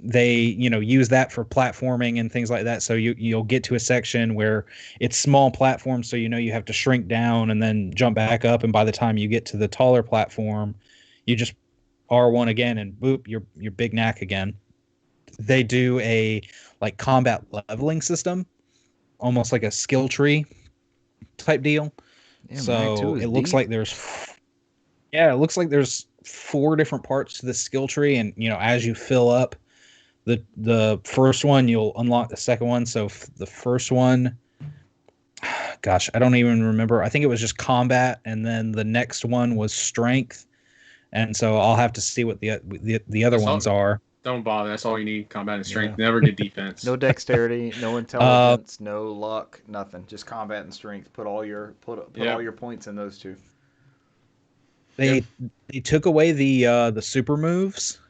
they, use that for platforming and things like that. So you'll get to a section where it's small platforms, so you have to shrink down and then jump back up. And by the time you get to the taller platform, you just R1 again and boop, you're big knack again. They do a like combat leveling system, almost like a skill tree type deal. Yeah, so it looks like there's 4 different parts to the skill tree, and as you fill up the first one, you'll unlock the second one. So the first one, gosh, I don't even remember. I think it was just combat, and then the next one was strength. And so I'll have to see what the other ones are. Don't bother. That's all you need. Combat and strength. Yeah. Never get defense. No dexterity, no intelligence, no luck, nothing. Just combat and strength. Put all your points in those 2. They took away the super moves.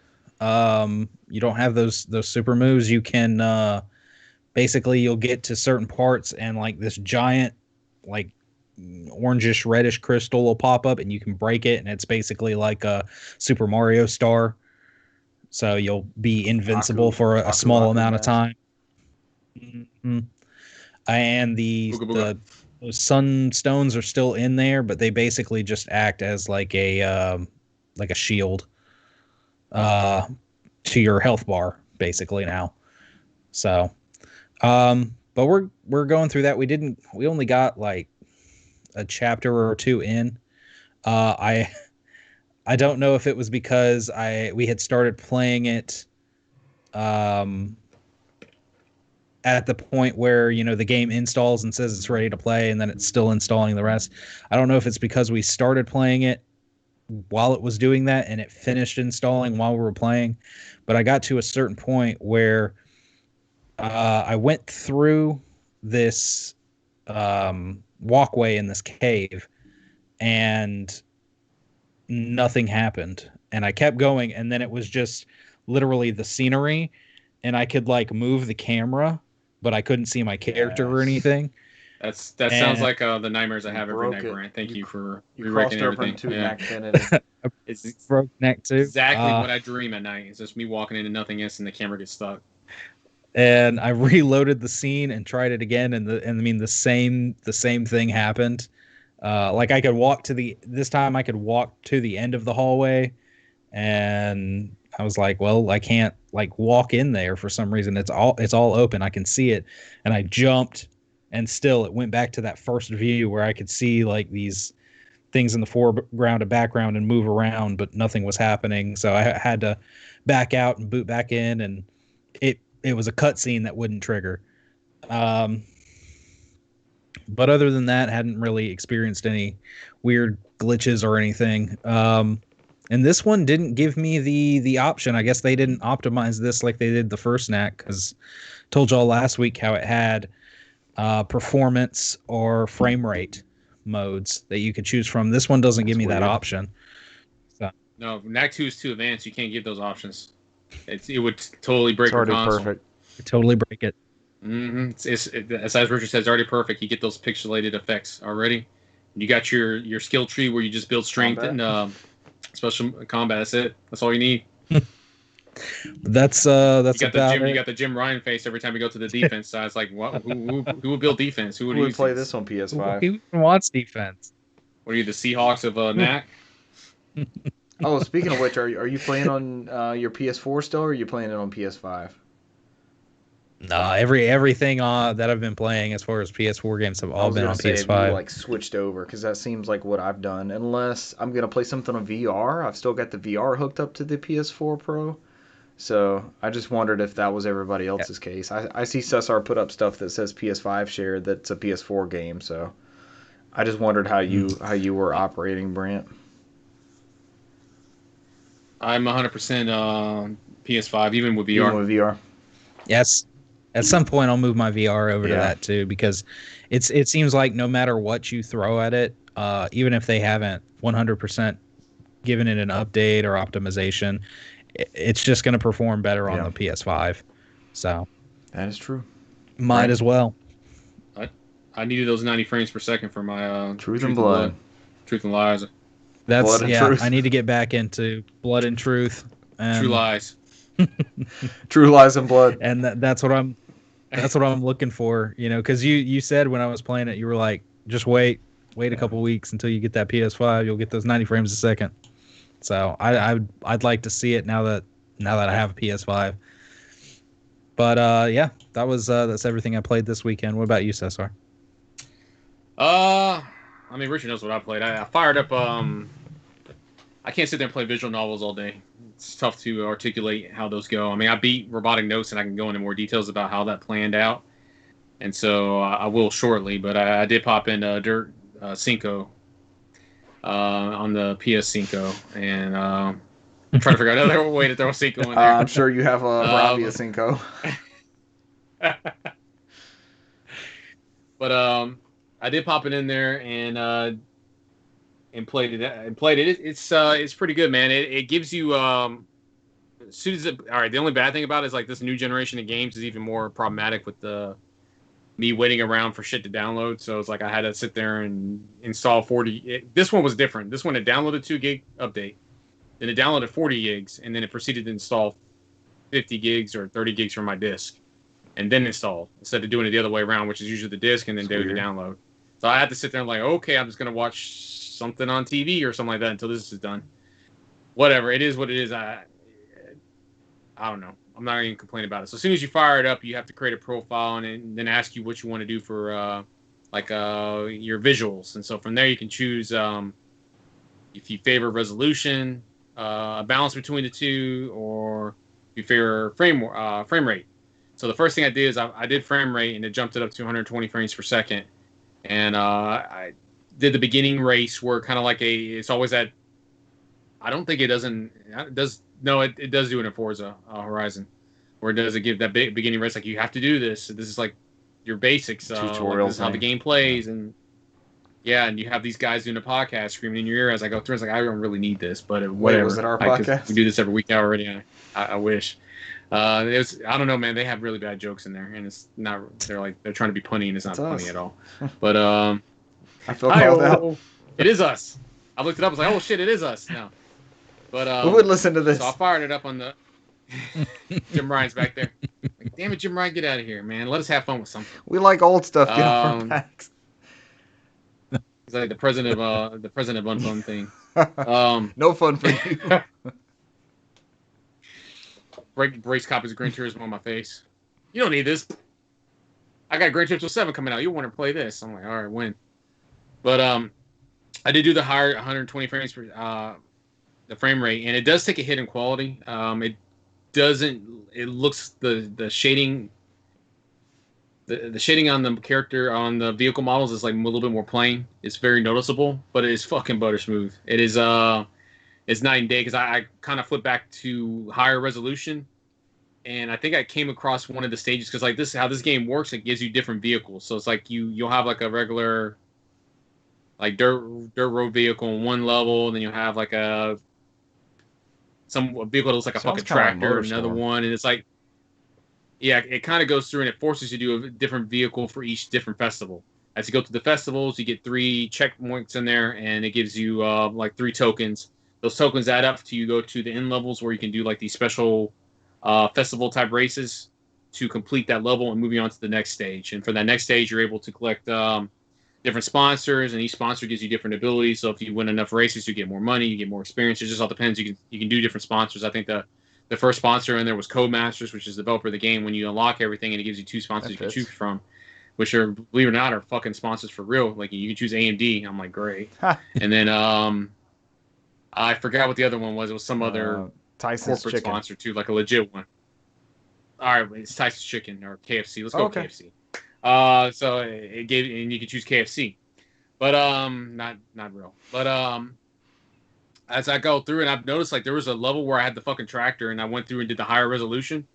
You don't have those super moves. You can basically, you'll get to certain parts and like this giant like orangish reddish crystal will pop up, and you can break it, and it's basically like a Super Mario star. So you'll be invincible for a small amount of time. Mm-hmm. And those sunstones are still in there, but they basically just act as like a shield to your health bar basically now. So, but we're going through that. We only got like a chapter or 2 in. I don't know if it was because we had started playing it at the point where the game installs and says it's ready to play, and then it's still installing the rest. I don't know if it's because we started playing it while it was doing that and it finished installing while we were playing, but I got to a certain point where I went through this walkway in this cave, and nothing happened, and I kept going, and then it was just literally the scenery, and I could like move the camera, but I couldn't see my character or anything. That sounds like the nightmares I have every night, Brent. Thank you for rewriting everything. It's broke neck too. Exactly what I dream at night. It's just me walking into nothingness and the camera gets stuck. And I reloaded the scene and tried it again, and the same thing happened. Like I could walk this time I could walk to the end of the hallway, and I was like, well, I can't like walk in there for some reason. It's all open. I can see it. And I jumped, and still it went back to that first view where I could see like these things in the foreground and background and move around, but nothing was happening. So I had to back out and boot back in, and it was a cutscene that wouldn't trigger. But other than that, hadn't really experienced any weird glitches or anything. And this one didn't give me the option. I guess they didn't optimize this like they did the first knack, because I told y'all last week how it had performance or frame rate modes that you could choose from. This one doesn't give me that option. So. No, knack 2 is too advanced. You can't give those options. It would totally break your console. Perfect. It totally break it. Mm-hmm. As Richard says, already perfect. You get those pixelated effects already. You got your skill tree where you just build strength and special combat. That's it. That's all you need. That's you about got the Jim Ryan face every time you go to the defense side. It's like, what? Who would build defense? Who would play this on PS5? Who wants defense? What are you, the Seahawks of knack? Oh, speaking of which, are you playing on your PS4 still, or are you playing it on PS5? No, everything that I've been playing as far as PS4 games have I all was been gonna on say, have you PS5. like switched over? Because that seems like what I've done. Unless I'm gonna play something on VR, I've still got the VR hooked up to the PS4 Pro. So I just wondered if that was everybody Yeah. else's case. I see Cesar put up stuff that says PS5 shared that's a PS4 game. So I just wondered Mm. how you were operating, Brant. I'm 100% PS5, even with Even VR. with VR. Yes. At some point, I'll move my VR over to Yeah. that too, because it seems like no matter what you throw at it, even if they haven't 100% given it an update or optimization, it's just going to perform better on Yeah. the PS5. So That is true. might Right. as well. I needed those 90 frames per second for my Truth and Blood. Truth and Lies. That's Blood and yeah. Truth. I need to get back into Blood and Truth, True and Lies. True Lies and Blood. and that's what I'm looking for. You know, because you said when I was playing it, you were like, just wait a couple weeks until you get that PS5. You'll get those 90 frames a second. So I'd like to see it now that I have a PS5. But yeah, that's everything I played this weekend. What about you, Cesar? I mean, Richard knows what I played. I fired up. I can't sit there and play visual novels all day. It's tough to articulate how those go. I mean, I beat Robotic Notes, and I can go into more details about how that planned out. And so I will shortly. But I did pop in Dirt Cinco on the PS Cinco, and try to figure out another way to throw Cinco in there. I'm sure you have a Bravia Cinco. But I did pop it in there and played it. And played it. It's pretty good, man. It gives you as soon as it. All right. The only bad thing about it is like this new generation of games is even more problematic with the me waiting around for shit to download. So it's like I had to sit there and install 40. This one was different. This one it downloaded 2 gig update, then it downloaded 40 gigs, and then it proceeded to install 50 gigs or 30 gigs from my disk, and then install instead of doing it the other way around, which is usually the disk and then do the download. So I had to sit there and like, okay, I'm just gonna watch something on TV or something like that until this is done. Whatever, it is what it is. I don't know. I'm not even complaining about it. So as soon as you fire it up, you have to create a profile and then ask you what you want to do for your visuals. And so from there you can choose if you favor resolution, a balance between the two, or if you favor frame rate. So the first thing I did is I did frame rate, and it jumped it up to 120 frames per second. And I did the beginning race where kind of like it's always at. I don't think it doesn't. It does. No, it does do it in Forza Horizon, where it does give that beginning race like you have to do this. This is like your basics. Tutorial. Like this is how the game plays, and yeah, and you have these guys doing a podcast screaming in your ear as I go through. It's like I don't really need this, but whatever. Wait, was it our podcast? We do this every week already. I wish. I don't know, man. They have really bad jokes in there, and it's not. They're trying to be punny, and it's not funny at all. But I feel called out. It is us. I looked it up. I was like, oh shit, it is us now. But who would listen to this? So I fired it up on the. Jim Ryan's back there. Like, damn it, Jim Ryan, get out of here, man. Let us have fun with something. We like old stuff. Get off our backs. It's like the president of unfun thing. No fun for you. Brace copies of Gran Turismo on my face. You don't need this. I got Gran Turismo 7 coming out. You want to play this? I'm like, all right, when? But I did do the higher 120 frames per the frame rate, and it does take a hit in quality. It doesn't. It looks the shading. The shading on the character on the vehicle models is like a little bit more plain. It's very noticeable, but it is fucking butter smooth. It is it's night and day because I kind of flipped back to higher resolution, and I think I came across one of the stages because like this how this game works. It gives you different vehicles, so it's like you'll have like a regular like dirt road vehicle in one level, then you'll have like a vehicle that looks like a fucking tractor, another one, and it's like. Yeah, it kind of goes through and it forces you to do a different vehicle for each different festival. As you go to the festivals, you get 3 checkpoints in there, and it gives you like 3 tokens. Those tokens add up to you go to the end levels where you can do like these special festival type races to complete that level and move you on to the next stage. And for that next stage, you're able to collect different sponsors, and each sponsor gives you different abilities. So if you win enough races, you get more money, you get more experience. It just all depends. You can do different sponsors. I think the first sponsor in there was Codemasters, which is the developer of the game. When you unlock everything, and it gives you 2 sponsors you can choose from, which are, believe it or not, are fucking sponsors for real. Like you can choose AMD. I'm like, great. And then I forgot what the other one was. It was some other Tyson's corporate Chicken. sponsor too, like a legit one. All right, it's Tyson's Chicken or KFC. Let's go KFC. So it gave, and you can choose KFC, but not real. But as I go through, and I've noticed like there was a level where I had the fucking tractor, and I went through and did the higher resolution.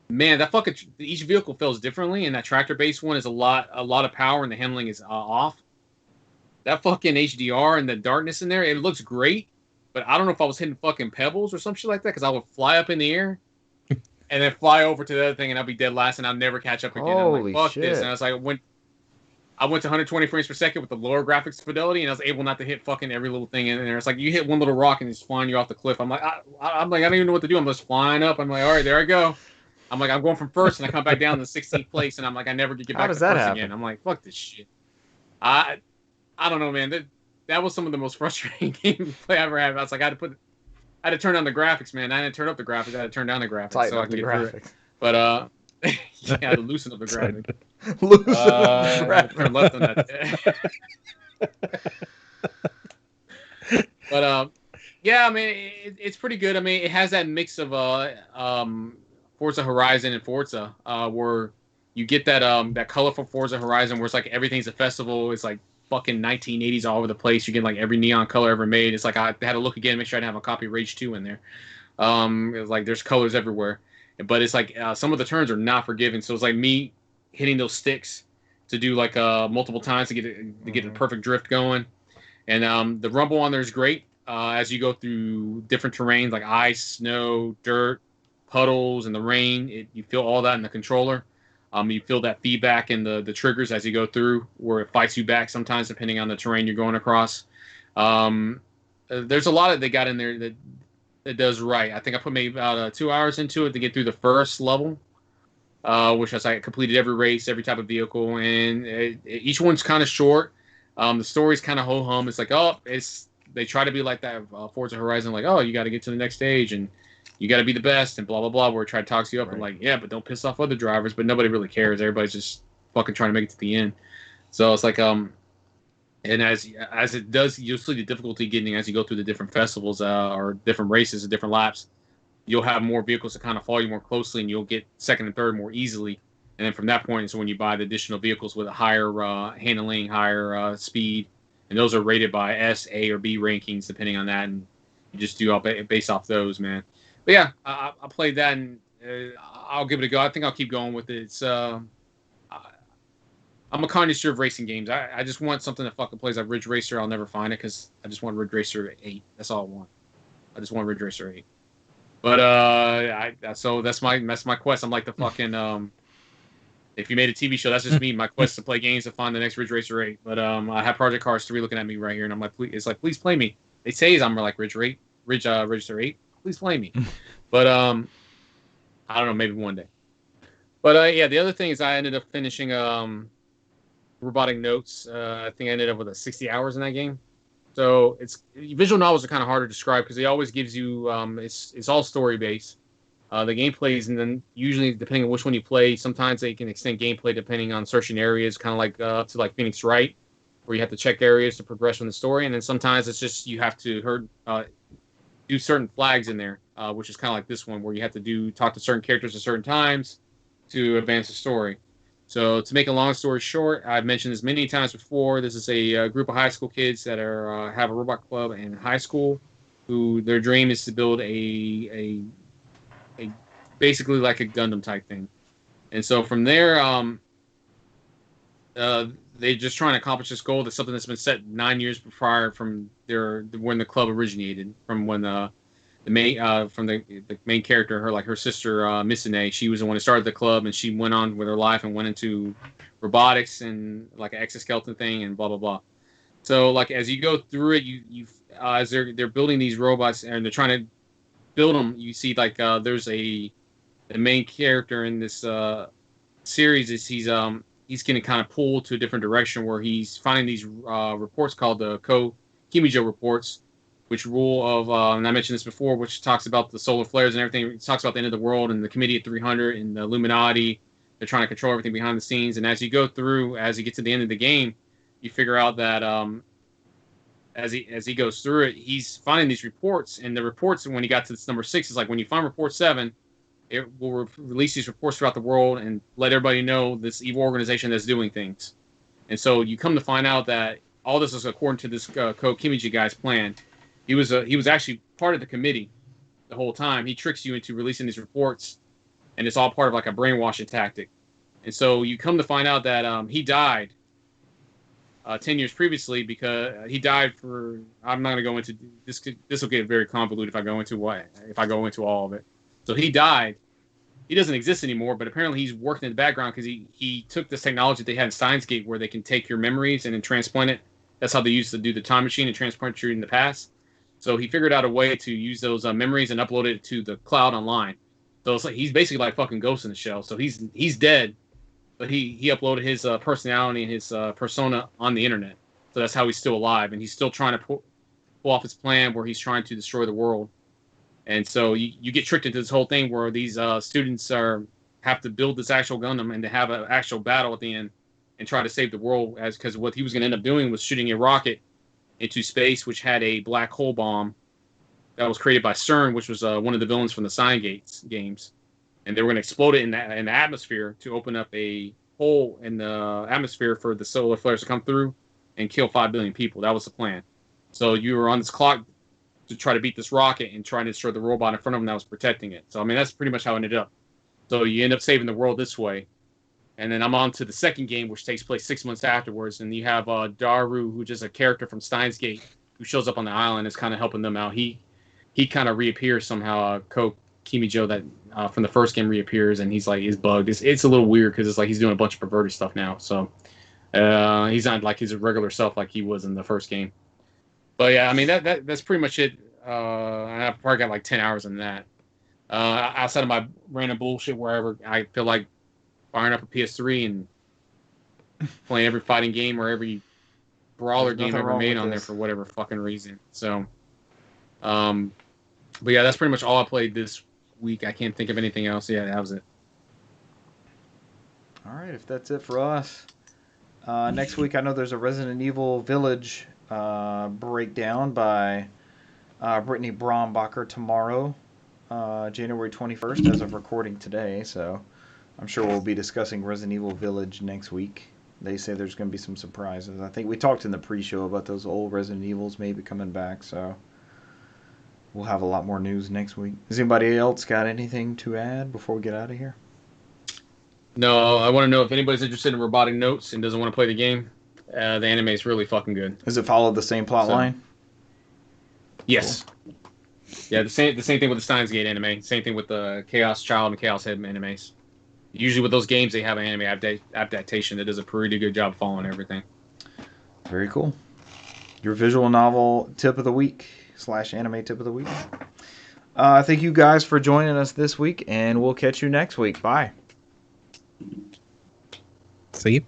Man, that fucking each vehicle feels differently, and that tractor-based one is a lot of power, and the handling is off. That fucking HDR and the darkness in there, it looks great, but I don't know if I was hitting fucking pebbles or some shit like that, because I would fly up in the air and then fly over to the other thing, and I'll be dead last, and I'll never catch up again. Holy I'm like, fuck shit. this. And I was like, I went to 120 frames per second with the lower graphics fidelity, and I was able not to hit fucking every little thing in there. It's like you hit one little rock and it's flying you off the cliff. I'm like, I don't even know what to do. I'm just flying up. I'm like, all right, there I go. I'm like, I'm going from first, and I come back down to the 16th place, and I'm like, I never get back to first again. I'm like, fuck this shit. I don't know, man. That was some of the most frustrating gameplay I ever had. I was like, I had to turn down the graphics, man. I didn't turn up the graphics. I had to turn down the graphics Tighten so I up could the get through it. But yeah, I had to loosen up the graphics. Loosen up the graphics. Turn left on that. But yeah, I mean, it's pretty good. I mean, it has that mix of Forza Horizon and Forza, where you get that colorful Forza Horizon, where it's like everything's a festival. It's like fucking 1980s all over the place. You get like every neon color ever made. It's like I had to look again, make sure I didn't have a copy of Rage 2 in there. It was like there's colors everywhere, but it's like some of the turns are not forgiving. So it's like me hitting those sticks to do like multiple times to get the perfect drift going. And the rumble on there is great as you go through different terrains like ice, snow, dirt, puddles, and the rain. You feel all that in the controller. You feel that feedback in the triggers as you go through, where it fights you back sometimes depending on the terrain you're going across. There's a lot that they got in there that does right. I think I put maybe about 2 hours into it to get through the first level, which I completed every race, every type of vehicle, and each one's kind of short. The story's kind of ho-hum. It's like, they try to be like that Forza Horizon, like, oh, you got to get to the next stage, and you got to be the best, and blah, blah, blah, where it tries to talk you up, and like, yeah, but don't piss off other drivers, but nobody really cares. Everybody's just fucking trying to make it to the end. So it's like, and as it does, you'll see the difficulty getting as you go through the different festivals or different races or different laps. You'll have more vehicles that kind of follow you more closely, and you'll get second and third more easily. And then from that point is when you buy the additional vehicles with a higher handling, higher speed, and those are rated by S, A, or B rankings depending on that, and you just do all based off those, man. But yeah, I played that, and I'll give it a go. I think I'll keep going with it. It's I'm a connoisseur of racing games. I just want something that fucking plays like Ridge Racer. I'll never find it because I just want Ridge Racer 8. That's all I want. I just want Ridge Racer 8. But so that's my quest. I'm like the fucking if you made a TV show, that's just me. My quest to play games to find the next Ridge Racer 8. But I have Project Cars 3 looking at me right here, and I'm like, please play me. They say I'm like Ridge Racer 8. Please play me. But I don't know, maybe one day. But yeah, the other thing is I ended up finishing Robotic Notes. I think I ended up with 60 hours in that game. So visual novels are kind of hard to describe because they always gives you it's all story based. The gameplays, and then usually depending on which one you play, sometimes they can extend gameplay depending on searching areas, kind of like up to like Phoenix Wright, where you have to check areas to progress in the story, and then sometimes it's just you have to do certain flags in there, which is kind of like this one, where you have to talk to certain characters at certain times to advance the story. So to make a long story short, I've mentioned this many times before. This is a group of high school kids that have a robot club in high school, who their dream is to build a basically like a Gundam type thing. And so from there, they just trying to accomplish this goal. That's something that's been set 9 years prior from when the club originated, from when the main character, her sister Misune, she was the one who started the club, and she went on with her life and went into robotics and like an exoskeleton thing and blah blah blah. So like as you go through it, you as they're building these robots and they're trying to build them, you see like there's the main character in this series is he's he's getting kind of pulled to a different direction where he's finding these reports called the Kimijo reports, which rule of, and I mentioned this before, which talks about the solar flares and everything. It talks about the end of the world and the Committee of 300 and the Illuminati. They're trying to control everything behind the scenes. And as you go through, as you get to the end of the game, you figure out that as he goes through it, he's finding these reports. And the reports, when he got to this number 6, is like when you find report 7, it will release these reports throughout the world and let everybody know this evil organization that's doing things. And so you come to find out that all this is according to this Kimiji guy's plan. He was actually part of the committee the whole time. He tricks you into releasing these reports, and it's all part of like a brainwashing tactic. And so you come to find out that he died 10 years previously because he died for. I'm not going to go into this. This will get very convoluted if I go into all of it. So he died. He doesn't exist anymore, but apparently he's working in the background because he took this technology that they had in Steins Gate where they can take your memories and then transplant it. That's how they used to do the time machine and transplant you in the past. So he figured out a way to use those memories and upload it to the cloud online. So it's like he's basically like fucking Ghost in the Shell. So he's dead, but he uploaded his personality and his persona on the internet. So that's how he's still alive, and he's still trying to pull off his plan where he's trying to destroy the world. And so you get tricked into this whole thing where these students have to build this actual Gundam and to have an actual battle at the end and try to save the world. Because what he was going to end up doing was shooting a rocket into space, which had a black hole bomb that was created by CERN, which was one of the villains from the Steins games. And they were going to explode it in the atmosphere to open up a hole in the atmosphere for the solar flares to come through and kill 5 billion people. That was the plan. So you were on this clock to try to beat this rocket and try to destroy the robot in front of him that was protecting it. So, I mean, that's pretty much how it ended up. So you end up saving the world this way. And then I'm on to the second game, which takes place 6 months afterwards. And you have Daru, who's just a character from Steins Gate, who shows up on the island, is kind of helping them out. He kind of reappears somehow. Kimijo that from the first game reappears, and he's bugged. It's a little weird because it's like he's doing a bunch of perverted stuff now. So he's not like his regular self like he was in the first game. But yeah, I mean that's pretty much it. I've probably got like 10 hours in that. Outside of my random bullshit, wherever I feel like firing up a PS3 and playing every fighting game or every brawler game ever made on there for whatever fucking reason. So, but yeah, that's pretty much all I played this week. I can't think of anything else. Yeah, that was it. All right, if that's it for us. Next week, I know there's a Resident Evil Village breakdown by Brittany Brombacher tomorrow, January 21st, as of recording today. So I'm sure we'll be discussing Resident Evil Village next week. They say there's going to be some surprises. I think we talked in the pre-show about those old Resident Evils maybe coming back, so we'll have a lot more news next week. Has anybody else got anything to add before we get out of here? No, I want to know if anybody's interested in Robotic Notes and doesn't want to play the game. The anime is really fucking good. Does it follow the same plot line? Yes. Cool. Yeah, the same thing with the Steins Gate anime. Same thing with the Chaos Child and Chaos Head animes. Usually with those games, they have an anime adaptation that does a pretty good job following everything. Very cool. Your visual novel tip of the week / anime tip of the week. Thank you guys for joining us this week, and we'll catch you next week. Bye. See you.